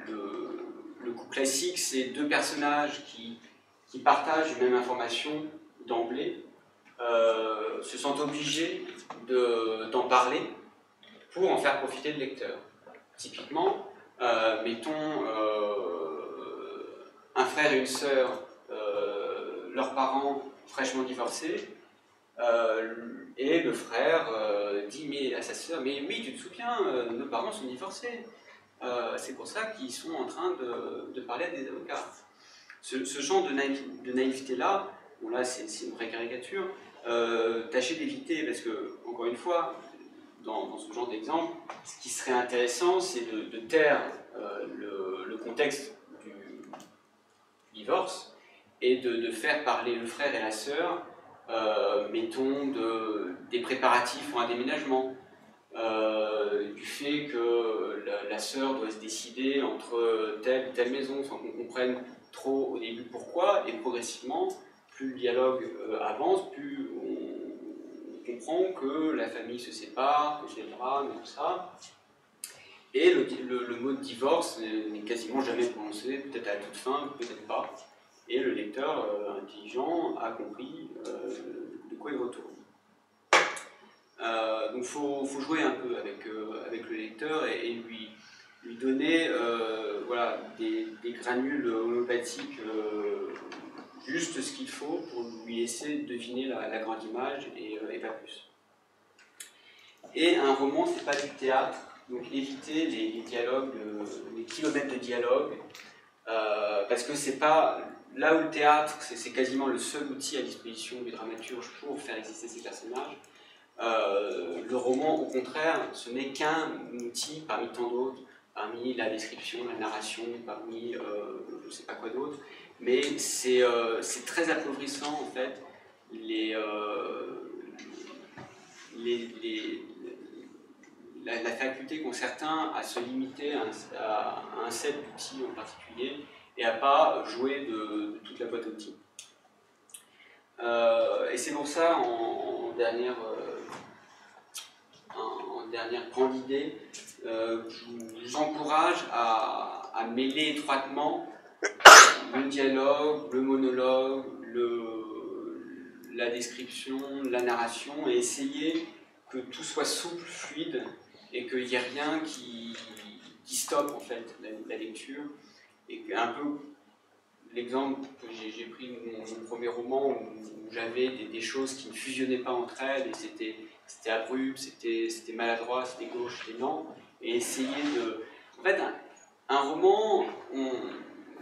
le coup classique, c'est deux personnages qui partagent une même information d'emblée, se sentent obligés d'en parler pour en faire profiter le lecteur. Typiquement, mettons un frère et une sœur, leurs parents fraîchement divorcés, et le frère dit à sa sœur, mais oui, tu te souviens, nos parents sont divorcés. C'est pour ça qu'ils sont en train de parler à des avocats. Ce genre de naïveté-là, bon là c'est une vraie caricature, tâchez d'éviter, parce que, encore une fois, dans ce genre d'exemple, ce qui serait intéressant, c'est de taire le contexte divorce, et de faire parler le frère et la sœur, mettons, des préparatifs pour un déménagement, du fait que la sœur doit se décider entre telle ou telle maison, sans qu'on comprenne trop au début pourquoi, et progressivement, plus le dialogue avance, plus on comprend que la famille se sépare, que c'est le drame et tout ça. Et le mot de divorce n'est quasiment jamais prononcé, peut-être à la toute fin, peut-être pas. Et le lecteur intelligent a compris de quoi il retourne. Donc il faut jouer un peu avec le lecteur et lui donner voilà, des granules homéopathiques, juste ce qu'il faut pour lui laisser deviner la grande image et pas plus. Et un roman, c'est pas du théâtre, donc évitez les dialogues, les kilomètres de dialogue, parce que c'est pas là où le théâtre, c'est quasiment le seul outil à disposition du dramaturge pour faire exister ces personnages. Le roman, au contraire, ce n'est qu'un outil parmi tant d'autres, parmi la description, la narration, parmi je ne sais pas quoi d'autre, mais c'est très appauvrissant en fait la faculté qu'ont certains à se limiter à un set d'outils en particulier et à ne pas jouer de toute la boîte d'outils. Et c'est pour ça, en dernière grande idée, je vous encourage à mêler étroitement le dialogue, le monologue, la description, la narration, et essayer que tout soit souple, fluide, et qu'il n'y ait rien qui stoppe en fait la lecture. Et un peu l'exemple que j'ai pris de mon premier roman où j'avais des choses qui ne fusionnaient pas entre elles, et c'était abrupt, c'était maladroit, c'était gauche, c'était lent, et essayer de... En fait, un roman,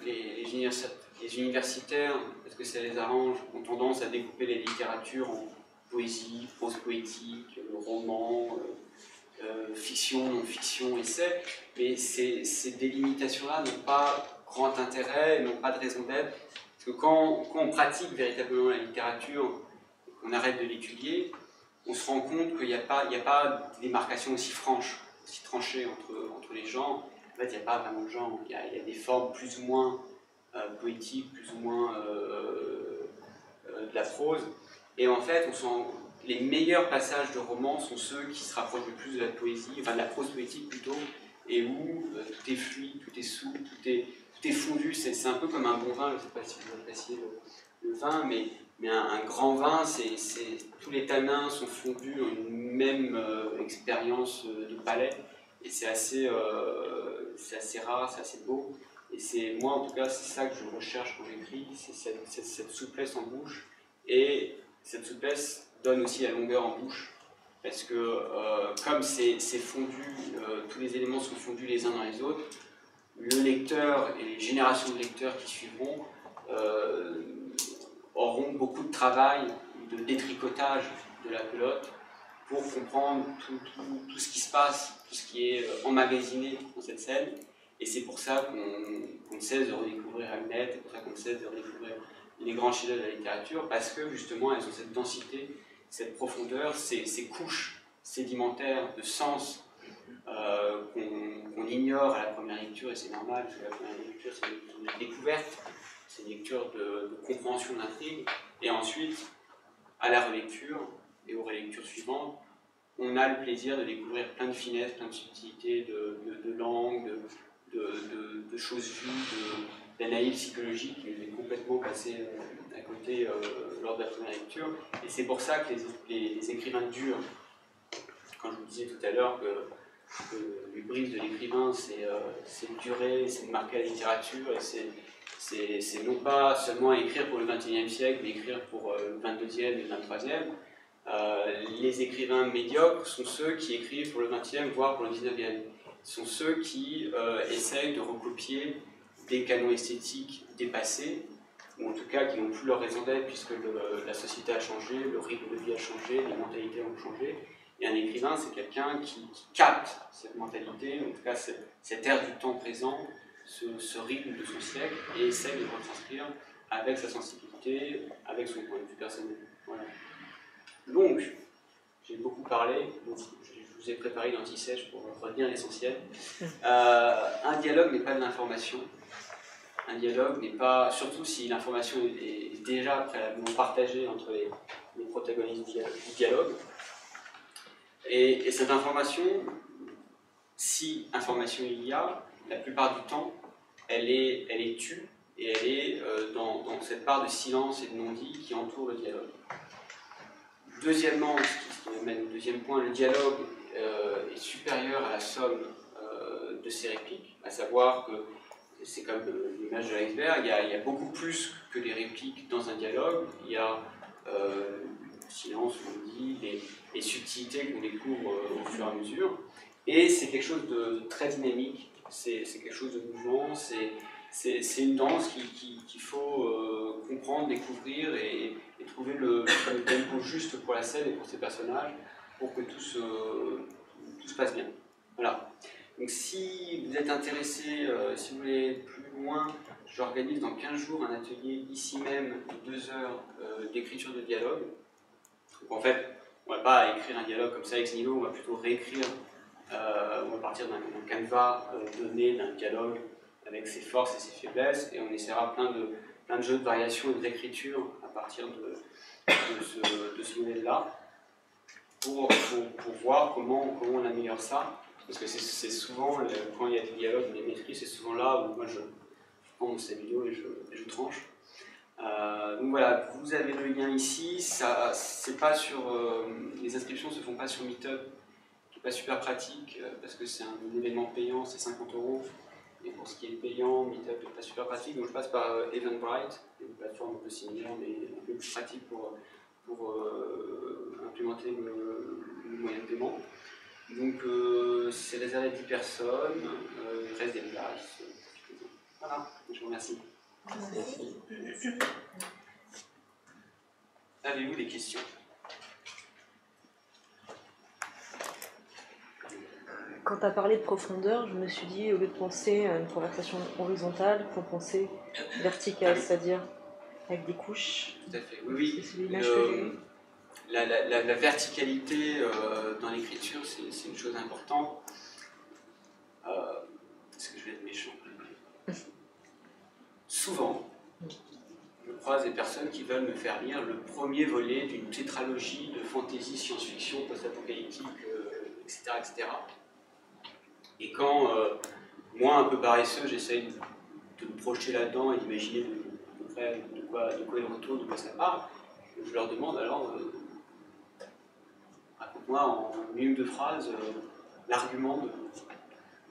les universitaires, parce que ça les arrange, ont tendance à découper les littératures en poésie, prose poétique, roman, fiction, non-fiction, essai, mais ces délimitations-là n'ont pas grand intérêt, n'ont pas de raison d'être, parce que quand on pratique véritablement la littérature, qu'on arrête de l'étudier, on se rend compte qu'il n'y a pas de démarcation aussi franche, aussi tranchée entre les genres. En fait, il n'y a pas vraiment de genre, il y a des formes plus ou moins poétiques, plus ou moins de la prose, et en fait, les meilleurs passages de romans sont ceux qui se rapprochent le plus de la poésie, enfin de la prose poétique plutôt, et où tout est fluide, tout est souple, tout est fondu. C'est un peu comme un bon vin, je ne sais pas si vous appréciez le vin, mais un grand vin, tous les tanins sont fondus en une même expérience de palais, et c'est assez rare, c'est assez beau. Et moi, en tout cas, c'est ça que je recherche quand j'écris, c'est cette souplesse en bouche, et cette souplesse donne aussi la longueur en bouche, parce que comme c'est fondu, tous les éléments sont fondus les uns dans les autres, le lecteur et les générations de lecteurs qui suivront auront beaucoup de travail, de détricotage de la pelote pour comprendre tout ce qui se passe, tout ce qui est emmagasiné dans cette scène. Et c'est pour ça qu'on ne cesse de redécouvrir Hamlet, c'est pour ça qu'on ne cesse de redécouvrir les grands chefs-d'œuvre de la littérature, parce que justement elles ont cette densité, cette profondeur, ces couches sédimentaires de sens qu'on ignore à la première lecture, et c'est normal, parce que la première lecture c'est une découverte, c'est une lecture de compréhension d'intrigue, et ensuite, à la relecture et aux relectures suivantes, on a le plaisir de découvrir plein de finesses, plein de subtilités, de langue, de choses vues, d'analyse psychologique qui nous est complètement passé à côté lors de la première lecture. Et c'est pour ça que les écrivains durent. Quand je vous disais tout à l'heure que le brise de l'écrivain, c'est de durer, c'est de marquer la littérature, et c'est non pas seulement écrire pour le XXIe siècle, mais écrire pour le XXIe et le XXIIIe. Les écrivains médiocres sont ceux qui écrivent pour le XXe, voire pour le XIXe. Sont ceux qui essayent de recopier des canons esthétiques dépassés, ou en tout cas qui n'ont plus leur raison d'être puisque la société a changé, le rythme de vie a changé, les mentalités ont changé. Et un écrivain, c'est quelqu'un qui capte cette mentalité, en tout cas cette ère du temps présent, ce rythme de son siècle et essaie de le retranscrire avec sa sensibilité, avec son point de vue personnel. Voilà. Donc, j'ai beaucoup parlé, donc je vous ai préparé une anti-sèche pour retenir l'essentiel. Un dialogue n'est pas de l'information. Un dialogue n'est pas, surtout si l'information est déjà préalablement partagée entre les protagonistes du dialogue. Et cette information, si information il y a, la plupart du temps, elle est tue et elle est dans cette part de silence et de non-dit qui entoure le dialogue. Deuxièmement, ce qui m'amène au deuxième point, le dialogue est supérieur à la somme de ses répliques, à savoir que c'est comme l'image de l'iceberg, il y a beaucoup plus que des répliques dans un dialogue, il y a le silence, on dit, les subtilités qu'on découvre au fur et à mesure, et c'est quelque chose de très dynamique, c'est quelque chose de mouvant, c'est une danse qu'il faut comprendre, découvrir et trouver le tempo juste pour la scène et pour ses personnages pour que tout se passe bien. Voilà. Donc si vous êtes intéressé, si vous voulez plus loin, j'organise dans 15 jours un atelier ici même de 2 heures d'écriture de dialogue. Donc en fait, on ne va pas écrire un dialogue comme ça ex nihilo, on va plutôt réécrire, on va partir d'un canevas donné d'un dialogue avec ses forces et ses faiblesses, et on essaiera plein de jeux de variation et de réécriture à partir de ce modèle-là, pour voir comment on améliore ça. Parce que c'est souvent, quand il y a des dialogues, des maîtrises, c'est souvent là où moi je prends mon stabilo et je tranche. Donc voilà, vous avez le lien ici, c'est pas sur, les inscriptions ne se font pas sur Meetup, qui n'est pas super pratique, parce que c'est un événement payant, c'est 50 €. Et pour ce qui est payant, Meetup n'est pas super pratique, donc je passe par Eventbrite, une plateforme un peu similaire, mais un peu plus pratique pour implémenter le moyen de paiement. Donc c'est réservé à 10 personnes, il reste des places. Voilà, je vous remercie. Merci. Avez-vous des questions? Quand tu as parlé de profondeur, je me suis dit, au lieu de penser à une conversation horizontale, il faut penser verticale, c'est-à-dire avec des couches. Tout à fait, oui. C'est l'image que j'ai eue. La verticalité dans l'écriture, c'est une chose importante. Est-ce que je vais être méchant? Souvent, je croise des personnes qui veulent me faire lire le premier volet d'une tétralogie de fantasy, science-fiction, post-apocalyptique, etc., etc. Et quand, moi, un peu paresseux, j'essaye de me projeter là-dedans et d'imaginer de quoi il retourne, de quoi ça parle, je leur demande alors, raconte-moi en une ou deux phrases l'argument de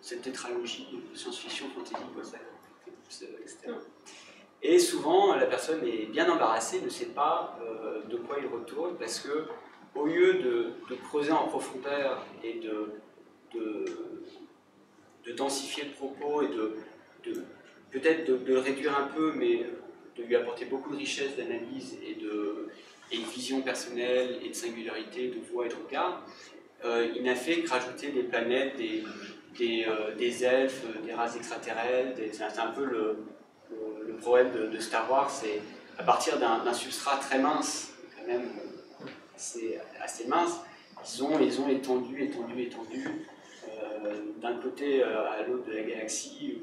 cette tétralogie de science-fiction, fantasy, post-apocalyptique, etc. Et souvent, la personne est bien embarrassée, ne sait pas de quoi il retourne, parce que au lieu de creuser en profondeur et de densifier le propos et peut-être de le réduire un peu, mais de lui apporter beaucoup de richesse d'analyse et de vision personnelle et de singularité, de voix et de regard, il n'a fait que rajouter des planètes, des elfes, des races extraterrestres. C'est un peu le problème de Star Wars, c'est à partir d'un substrat très mince, quand même assez mince, ils ont étendu, d'un côté à l'autre de la galaxie,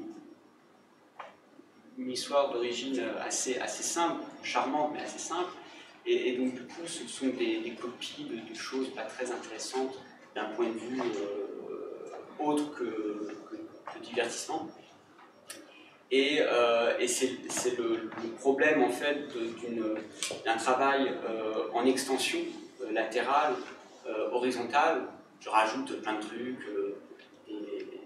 une histoire d'origine assez simple, charmante, mais assez simple, et donc du coup ce sont des copies de choses pas très intéressantes d'un point de vue autre que divertissement. Et c'est le problème en fait d'un travail en extension latérale, horizontale. Je rajoute plein de trucs,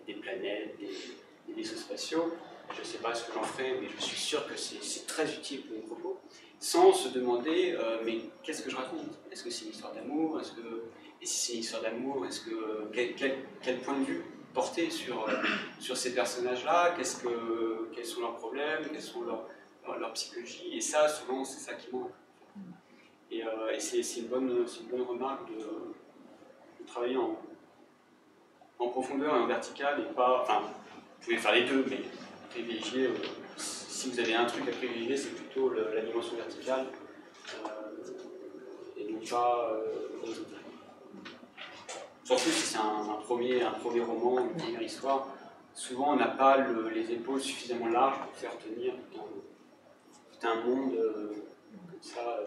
des planètes, des vaisseaux spatiaux. Je ne sais pas ce que j'en ferai, mais je suis sûr que c'est très utile pour mon propos. Sans se demander, mais qu'est-ce que je raconte? Est-ce que c'est une histoire d'amour? Et si c'est une histoire d'amour, quel point de vue porter sur ces personnages-là? Quels sont leurs problèmes? Quelles sont leur psychologie? Et ça, souvent, c'est ça qui manque. Et c'est une bonne remarque de travailler en profondeur et en vertical, et pas... Enfin, vous pouvez faire les deux, mais privilégier, si vous avez un truc à privilégier, c'est plutôt la dimension verticale et non pas horizontale. Surtout si c'est un premier roman, une première histoire, souvent on n'a pas les épaules suffisamment larges pour faire tenir tout un monde comme ça,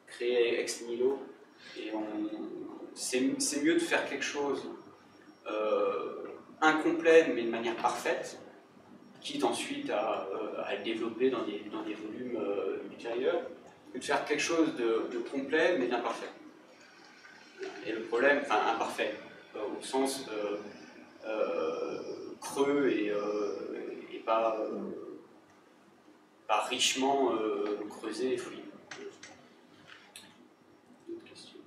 créé ex nihilo. Et c'est mieux de faire quelque chose incomplet mais de manière parfaite, quitte ensuite à le développer dans des volumes ultérieurs, que de faire quelque chose de complet mais d'imparfait. Et le problème, enfin imparfait, au sens creux et pas richement creusé et fouillé. D'autres questions?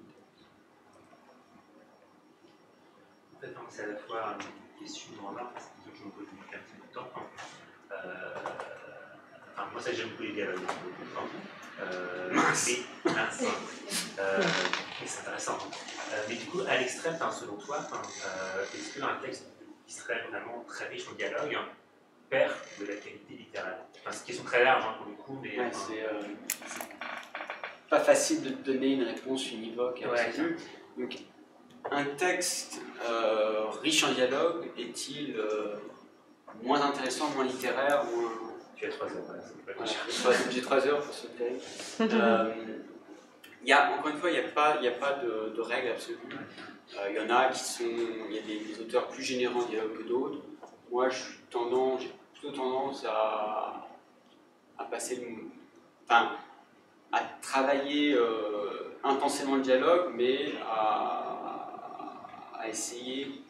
En fait, c'est à la fois une question de remarque, parce que je me pose depuis un petit bout de temps. Enfin, moi, ça, j'aime beaucoup les dialogues depuis beaucoup de temps. Mince. Mais c'est intéressant. Mais du coup, à l'extrême, selon toi, est-ce qu'un texte qui serait vraiment très riche en dialogue perd de la qualité littéraire? C'est une question très large pour le coup, mais... Ouais, c'est pas facile de donner une réponse univoque et absolue. Donc, un texte riche en dialogue est-il moins intéressant, moins littéraire, moins... Tu as 3 heures, voilà. J'ai 3 heures pour ce texte. Encore une fois, il n'y a pas de règle absolue. Il y en a il y a des auteurs plus généreux en dialogue que d'autres. Moi, j'ai plutôt tendance à passer à travailler intensément le dialogue, mais à essayer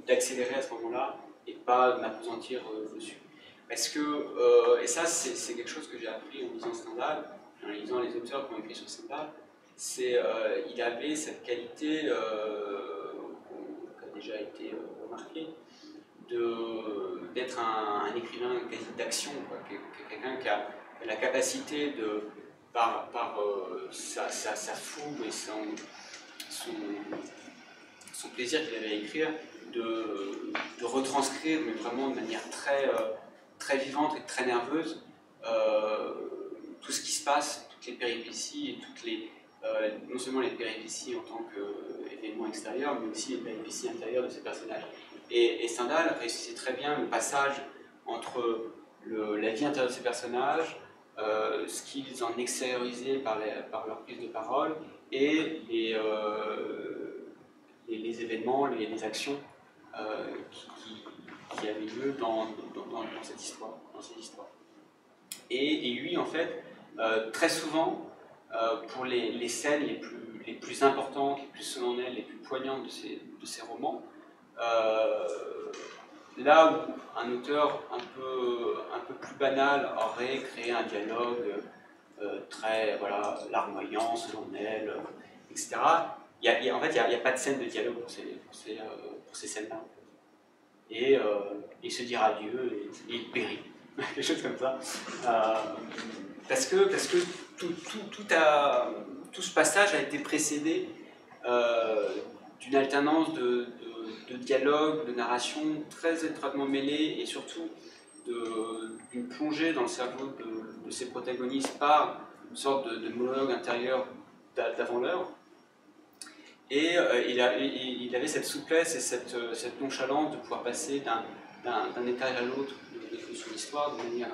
d'accélérer à ce moment-là et pas de m'appesantir dessus. Parce que, et ça c'est quelque chose que j'ai appris en lisant Stendhal, en lisant les auteurs qui ont écrit sur Stendhal, il avait cette qualité qui a déjà été remarquée, d'être un écrivain quasi d'action, quelqu'un qui a la capacité par sa fougue et son plaisir qu'il avait à écrire, de retranscrire, mais vraiment de manière très vivante et très nerveuse, tout ce qui se passe, toutes les péripéties et non seulement les péripéties en tant qu'événement extérieur, mais aussi les péripéties intérieures de ces personnages. Et Stendhal réussissait très bien le passage entre la vie intérieure de ces personnages, ce qu'ils en extériorisaient par leur prise de parole, et les événements, les actions qui avaient lieu dans cette histoire. Et lui, en fait, très souvent, pour les scènes les plus importantes, les plus solennelles, les plus poignantes de ses romans, là où un auteur un peu plus banal aurait créé un dialogue très larmoyant, solennel, etc., en fait, il n'y a pas de scène de dialogue pour ces scènes-là. Et il se dira adieu et il périt. Quelque chose comme ça. Parce que tout ce passage a été précédé d'une alternance de dialogue, de narration très étroitement mêlée et surtout d'une plongée dans le cerveau de ses protagonistes par une sorte de monologue intérieur d'avant l'heure. Et il avait cette souplesse et cette nonchalance de pouvoir passer d'un étage à l'autre de son histoire de manière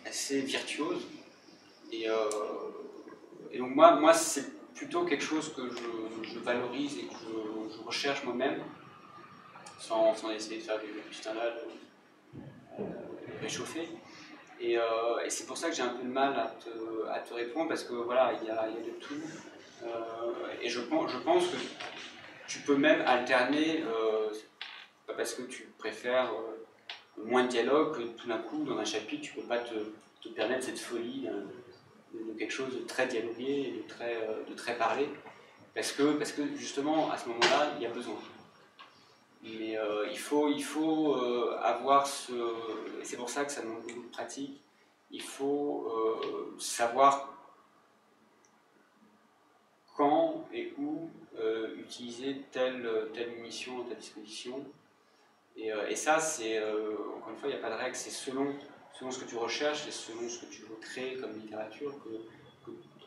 assez virtuose. Et donc moi c'est plutôt quelque chose que je valorise et que je recherche moi-même, sans essayer de faire du Stendhal réchauffé. Et c'est pour ça que j'ai un peu de mal à te répondre, parce que voilà, il y a de tout. Et je pense que tu peux même alterner, pas parce que tu préfères moins de dialogue, que tout d'un coup, dans un chapitre, tu ne peux pas te permettre cette folie de quelque chose de très dialogué et de très parlé, parce que justement, à ce moment-là, il y a besoin. Mais il faut avoir et c'est pour ça que ça demande beaucoup de pratique, il faut savoir quand et où utiliser telle munition à ta disposition, Et ça, c'est, encore une fois, il n'y a pas de règle, c'est selon ce que tu recherches et selon ce que tu veux créer comme littérature que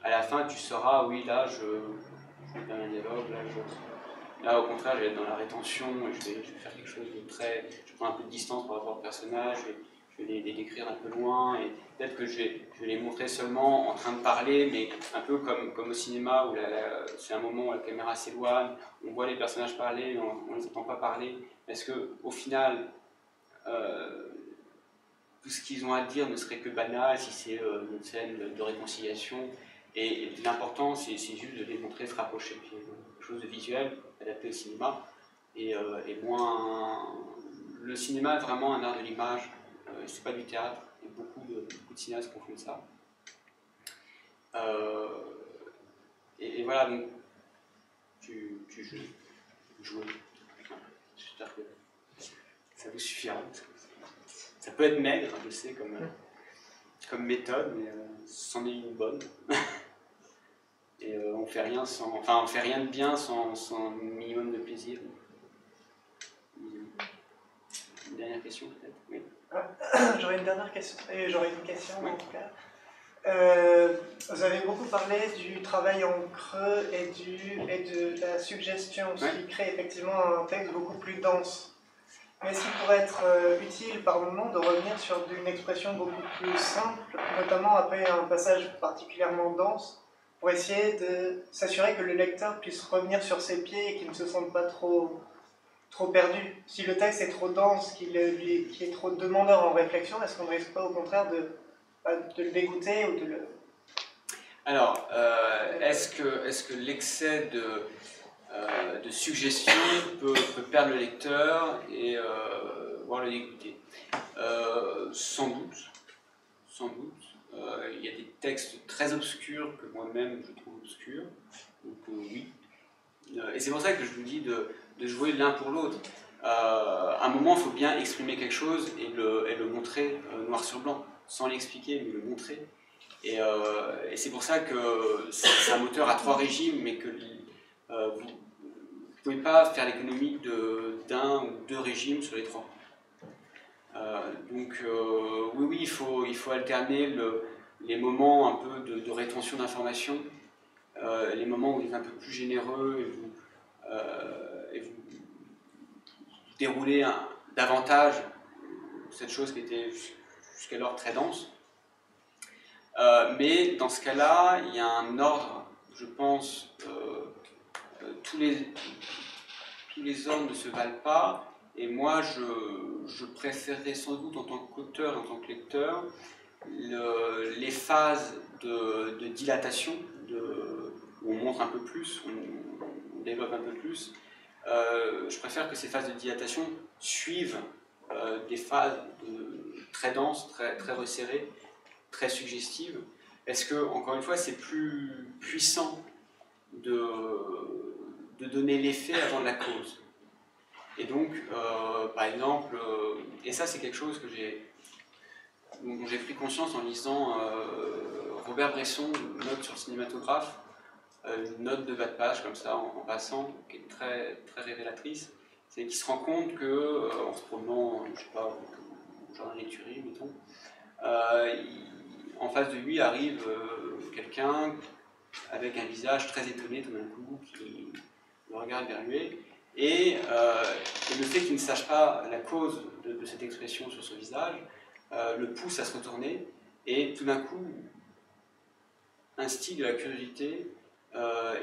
à la fin tu sauras, oui, là, je vais faire un dialogue, là, au contraire, je vais être dans la rétention, je vais faire quelque chose de très... Je prends un peu de distance par rapport au personnage, je vais les décrire un peu loin, et peut-être que je vais les montrer seulement en train de parler, mais un peu comme au cinéma, où c'est un moment où la caméra s'éloigne, on voit les personnages parler, mais on ne les entend pas parler, parce qu'au final, tout ce qu'ils ont à dire ne serait que banal si c'est une scène de réconciliation, et l'important, c'est juste de les montrer se rapprocher, quelque chose de visuel, adapté au cinéma, et moins... Le cinéma est vraiment un art de l'image, c'est pas du théâtre, et beaucoup de cinéastes confondent ça. Et voilà, donc, tu joues. J'espère que ça vous suffira. Ça peut être maigre, je sais, comme méthode, mais c'en est une bonne. Et on fait rien de bien sans un minimum de plaisir. Une dernière question peut-être, oui. J'aurais une dernière question, et j'aurais une question oui. en tout cas. Vous avez beaucoup parlé du travail en creux et de la suggestion, ce qui crée effectivement un texte beaucoup plus dense. Mais est-ce qu'il pourrait être utile par moment de revenir sur une expression beaucoup plus simple, notamment après un passage particulièrement dense, pour essayer de s'assurer que le lecteur puisse revenir sur ses pieds et qu'il ne se sente pas trop perdu? Si le texte est trop dense, qu'il est trop demandeur en réflexion, est-ce qu'on ne risque pas au contraire de le dégoûter ou de le... Alors, est-ce que l'excès de suggestion peut perdre le lecteur et voire le dégoûter? Sans doute. Il y a des textes très obscurs que moi-même je trouve obscurs, donc oui. Et c'est pour ça que je vous dis de jouer l'un pour l'autre. À un moment, il faut bien exprimer quelque chose et le montrer noir sur blanc, sans l'expliquer, mais le montrer. Et c'est pour ça que c'est un moteur à 3 régimes, mais que vous ne pouvez pas faire l'économie d'un ou 2 régimes sur les 3. Donc oui, il faut alterner les moments un peu de rétention d'informations, les moments où vous êtes un peu plus généreux et vous déroulez davantage cette chose qui était jusqu'alors très dense. Mais dans ce cas-là, il y a un ordre, je pense, tous les ordres ne se valent pas, et moi je préférerais sans doute en tant qu'auteur, en tant que lecteur, les phases de dilatation, où on montre un peu plus, on développe un peu plus. Je préfère que ces phases de dilatation suivent des phases très denses, très, très resserrées, très suggestives, parce que, encore une fois, c'est plus puissant de donner l'effet avant la cause. Et donc, par exemple, et ça c'est quelque chose dont j'ai pris conscience en lisant Robert Bresson, une note sur le cinématographe, une note de bas de page comme ça en passant, qui est très, très révélatrice. C'est qu'il se rend compte que, en se promenant, je sais pas, au jardin d'éturie, mettons, en face de lui arrive quelqu'un avec un visage très étonné tout d'un coup, qui le regarde vers lui, et le fait qu'il ne sache pas la cause de cette expression sur ce visage le pousse à se retourner, et tout d'un coup instille de la curiosité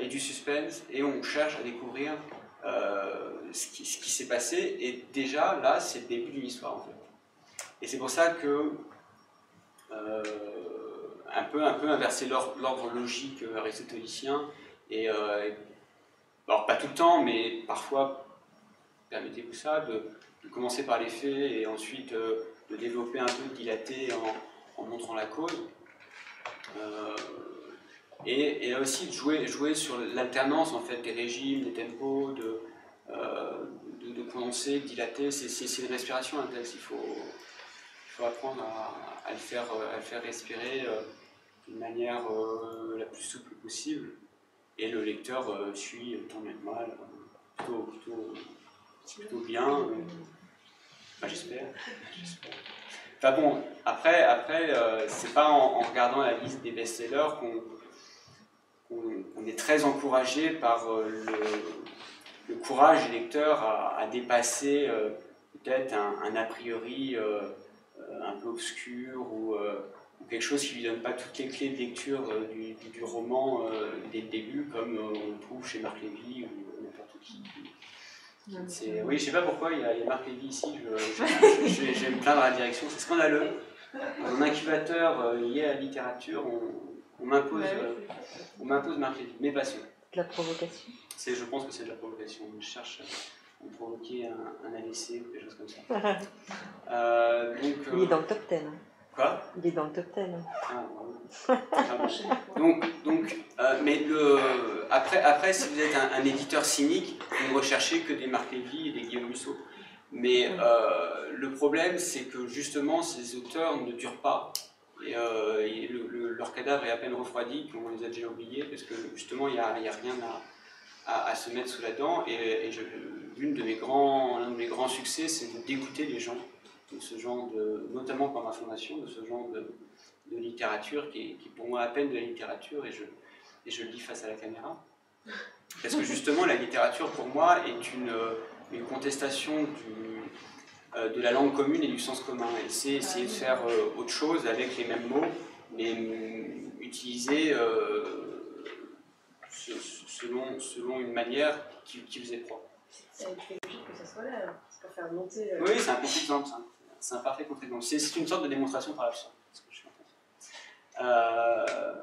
et du suspense, et on cherche à découvrir ce qui s'est passé, et déjà là c'est le début d'une histoire en fait. Et c'est pour ça que un peu inverser l'ordre logique aristotélicien, et alors pas tout le temps, mais parfois permettez-vous ça, de commencer par les faits et ensuite de développer un peu, de dilater en montrant la cause. Et là aussi de jouer sur l'alternance en fait, des régimes, des tempos, de condenser, de dilater. C'est une respiration un texte, il faut apprendre à le faire respirer d'une manière la plus souple possible, et le lecteur suit tant bien que mal, plutôt bien. j'espère. Enfin bon, après c'est pas en regardant la liste des best-sellers qu'on est très encouragé par le courage des lecteurs à dépasser peut-être un a priori un peu obscur ou quelque chose qui ne lui donne pas toutes les clés de lecture du roman dès le début, comme on le trouve chez Marc Lévy ou n'importe qui. Oui, je ne sais pas pourquoi, il y a Marc Lévy ici, je vais me plaindre à la direction, c'est scandaleux. Dans un incubateur lié à la littérature, on m'impose Marc Lévy, mes passions. De la provocation. Je pense que c'est de la provocation. Je cherche à me provoquer un AVC ou des choses comme ça. Il est dans le top 10. Quoi ? Il est dans le top 10. Mais après, si vous êtes un éditeur cynique, vous ne recherchez que des Marc Lévy et des Guillaume Musso. Mais le problème, c'est que justement, ces auteurs ne durent pas. Et leur cadavre est à peine refroidi, qu'on les a déjà oubliés, parce que justement, il n'y a rien à se mettre sous la dent. Et l'un de mes grands succès, c'est de dégoûter les gens de ce genre notamment par ma formation, de ce genre de littérature qui pour moi à peine de la littérature, et je le dis face à la caméra. Parce que justement, la littérature pour moi est une contestation de la langue commune et du sens commun. Et c'est essayer de faire autre chose avec les mêmes mots, mais utilisés selon une manière qui vous est propre. C'est logique que ça soit là, c'est pour faire monter... Oui, c'est un contre-exemple, ça. C'est un parfait contre-exemple. C'est une sorte de démonstration par l'absurde, ce que je suis en train de faire.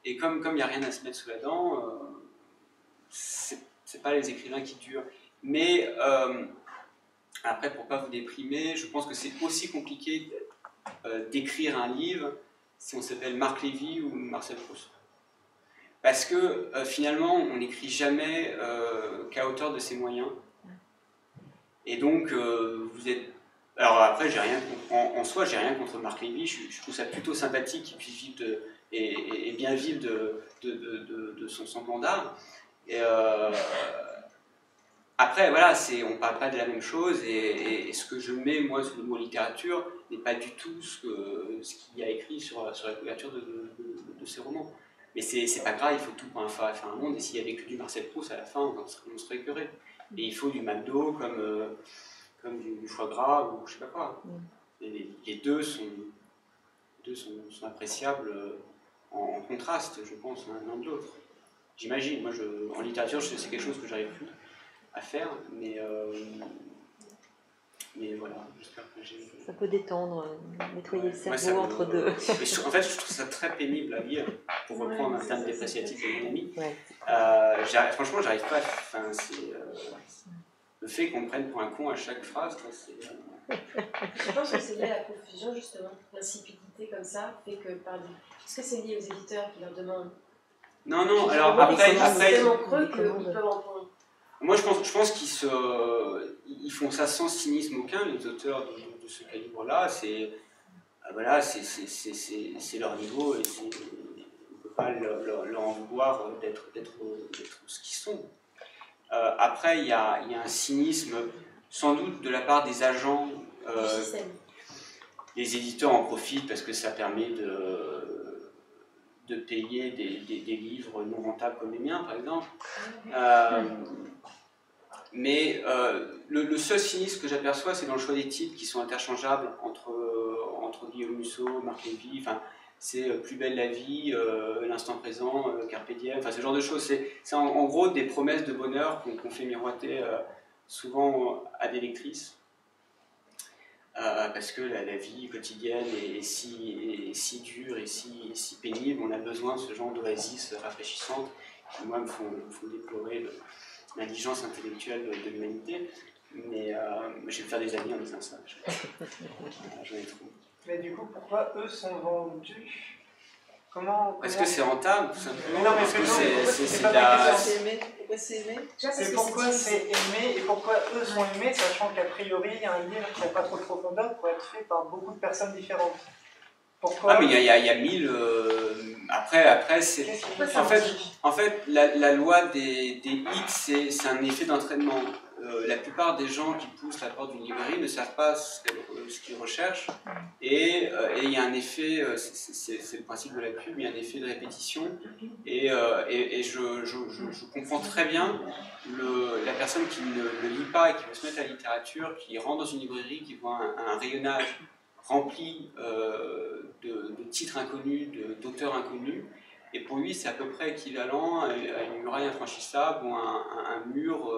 Et comme il n'y a rien à se mettre sous la dent, c'est pas les écrivains qui durent. Mais après, pour pas vous déprimer, je pense que c'est aussi compliqué d'écrire un livre si on s'appelle Marc Lévy ou Marcel Proust. Parce que finalement, on n'écrit jamais qu'à hauteur de ses moyens. Et donc, vous êtes... Alors après, en soi, j'ai rien contre Marc Lévy, je trouve ça plutôt sympathique qu'il puisse vivre et bien vivre de son semblant d'art. Après, voilà, on ne parle pas de la même chose, et ce que je mets, moi, sous le mot littérature, n'est pas du tout ce qu'il y a écrit sur la couverture de ces romans. Mais c'est pas grave, il faut tout pour faire un monde, et s'il y avait que du Marcel Proust, à la fin, on serait écœuré. Et il faut du McDo comme du foie gras, ou je sais pas quoi. Les deux sont appréciables en contraste, je pense, l'un de l'autre. J'imagine, moi, en littérature, c'est quelque chose que j'arrive plus à faire, mais voilà, j'espère que j'ai... Ça peut détendre, nettoyer le cerveau entre deux. En fait, je trouve ça très pénible à lire, pour reprendre un terme dépréciatif de mon ami. Ouais. Franchement, j'arrive pas à... le fait qu'on me prenne pour un con à chaque phrase, c'est... Je pense que c'est lié à la confusion, justement. L'insipidité comme ça fait que... Est-ce que c'est lié aux éditeurs qui leur demandent... Non, alors après... C'est tellement creux qu'ils peuvent en prendre. Moi, je pense qu'ils font ça sans cynisme aucun, les auteurs de ce calibre-là. Voilà, c'est leur niveau, et on ne peut pas leur en vouloir d'être ce qu'ils sont. Après, il y a un cynisme, sans doute, de la part des agents. Les éditeurs en profitent parce que ça permet de payer des livres non rentables comme les miens, par exemple. Mais le seul cynisme que j'aperçois, c'est dans le choix des titres qui sont interchangeables entre Guillaume Musso, Marc Lévy. Enfin, c'est Plus belle la vie, L'instant présent, Carpe diem, enfin ce genre de choses. C'est en gros des promesses de bonheur qu'on fait miroiter souvent à des lectrices. Parce que la vie quotidienne est si dure et si pénible, on a besoin de ce genre d'oasis rafraîchissantes qui, moi, me font déplorer l'indigence intellectuelle de l'humanité. Mais je vais me faire des amis en disant ça. J'en ai trop. Mais du coup, pourquoi eux sont vendus ? Parce que c'est rentable, tout simplement. Non, mais parce que c'est pas la... ma question. Pourquoi c'est aimé ? C'est pourquoi c'est aimé et pourquoi eux sont aimés, sachant qu'a priori, il y a un livre qui n'a pas trop de profondeur pour être fait par beaucoup de personnes différentes. Pourquoi ? Ah, mais il y a 1000... Après, c'est... En fait, la loi des hits, c'est un effet d'entraînement. la plupart des gens qui poussent la porte d'une librairie ne savent pas ce qu'ils recherchent, et il y a un effet, c'est le principe de la pub, il y a un effet de répétition, et je comprends très bien la personne qui ne lit pas et qui veut se mettre à la littérature, qui rentre dans une librairie, qui voit un rayonnage rempli de titres inconnus, d'auteurs inconnus, et pour lui c'est à peu près équivalent à une muraille infranchissable ou un mur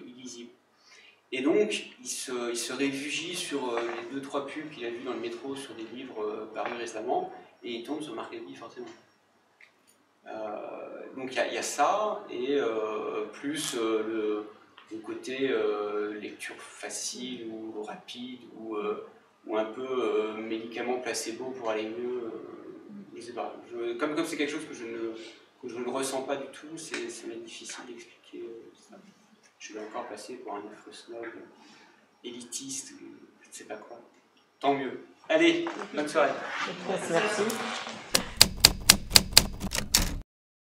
illisible. Et donc il se réfugie sur les 2-3 pubs qu'il a vues dans le métro sur des livres parus récemment, et il tombe sur Marc Lévy forcément. Donc il y a ça, et plus le côté lecture facile ou rapide, ou un peu médicament placebo pour aller mieux. Je sais pas. Comme c'est quelque chose que je ne ressens pas du tout, c'est difficile d'expliquer ça. Je vais encore passer pour un affreux snob, élitiste, je ne sais pas quoi. Tant mieux. Allez, bonne soirée. Merci.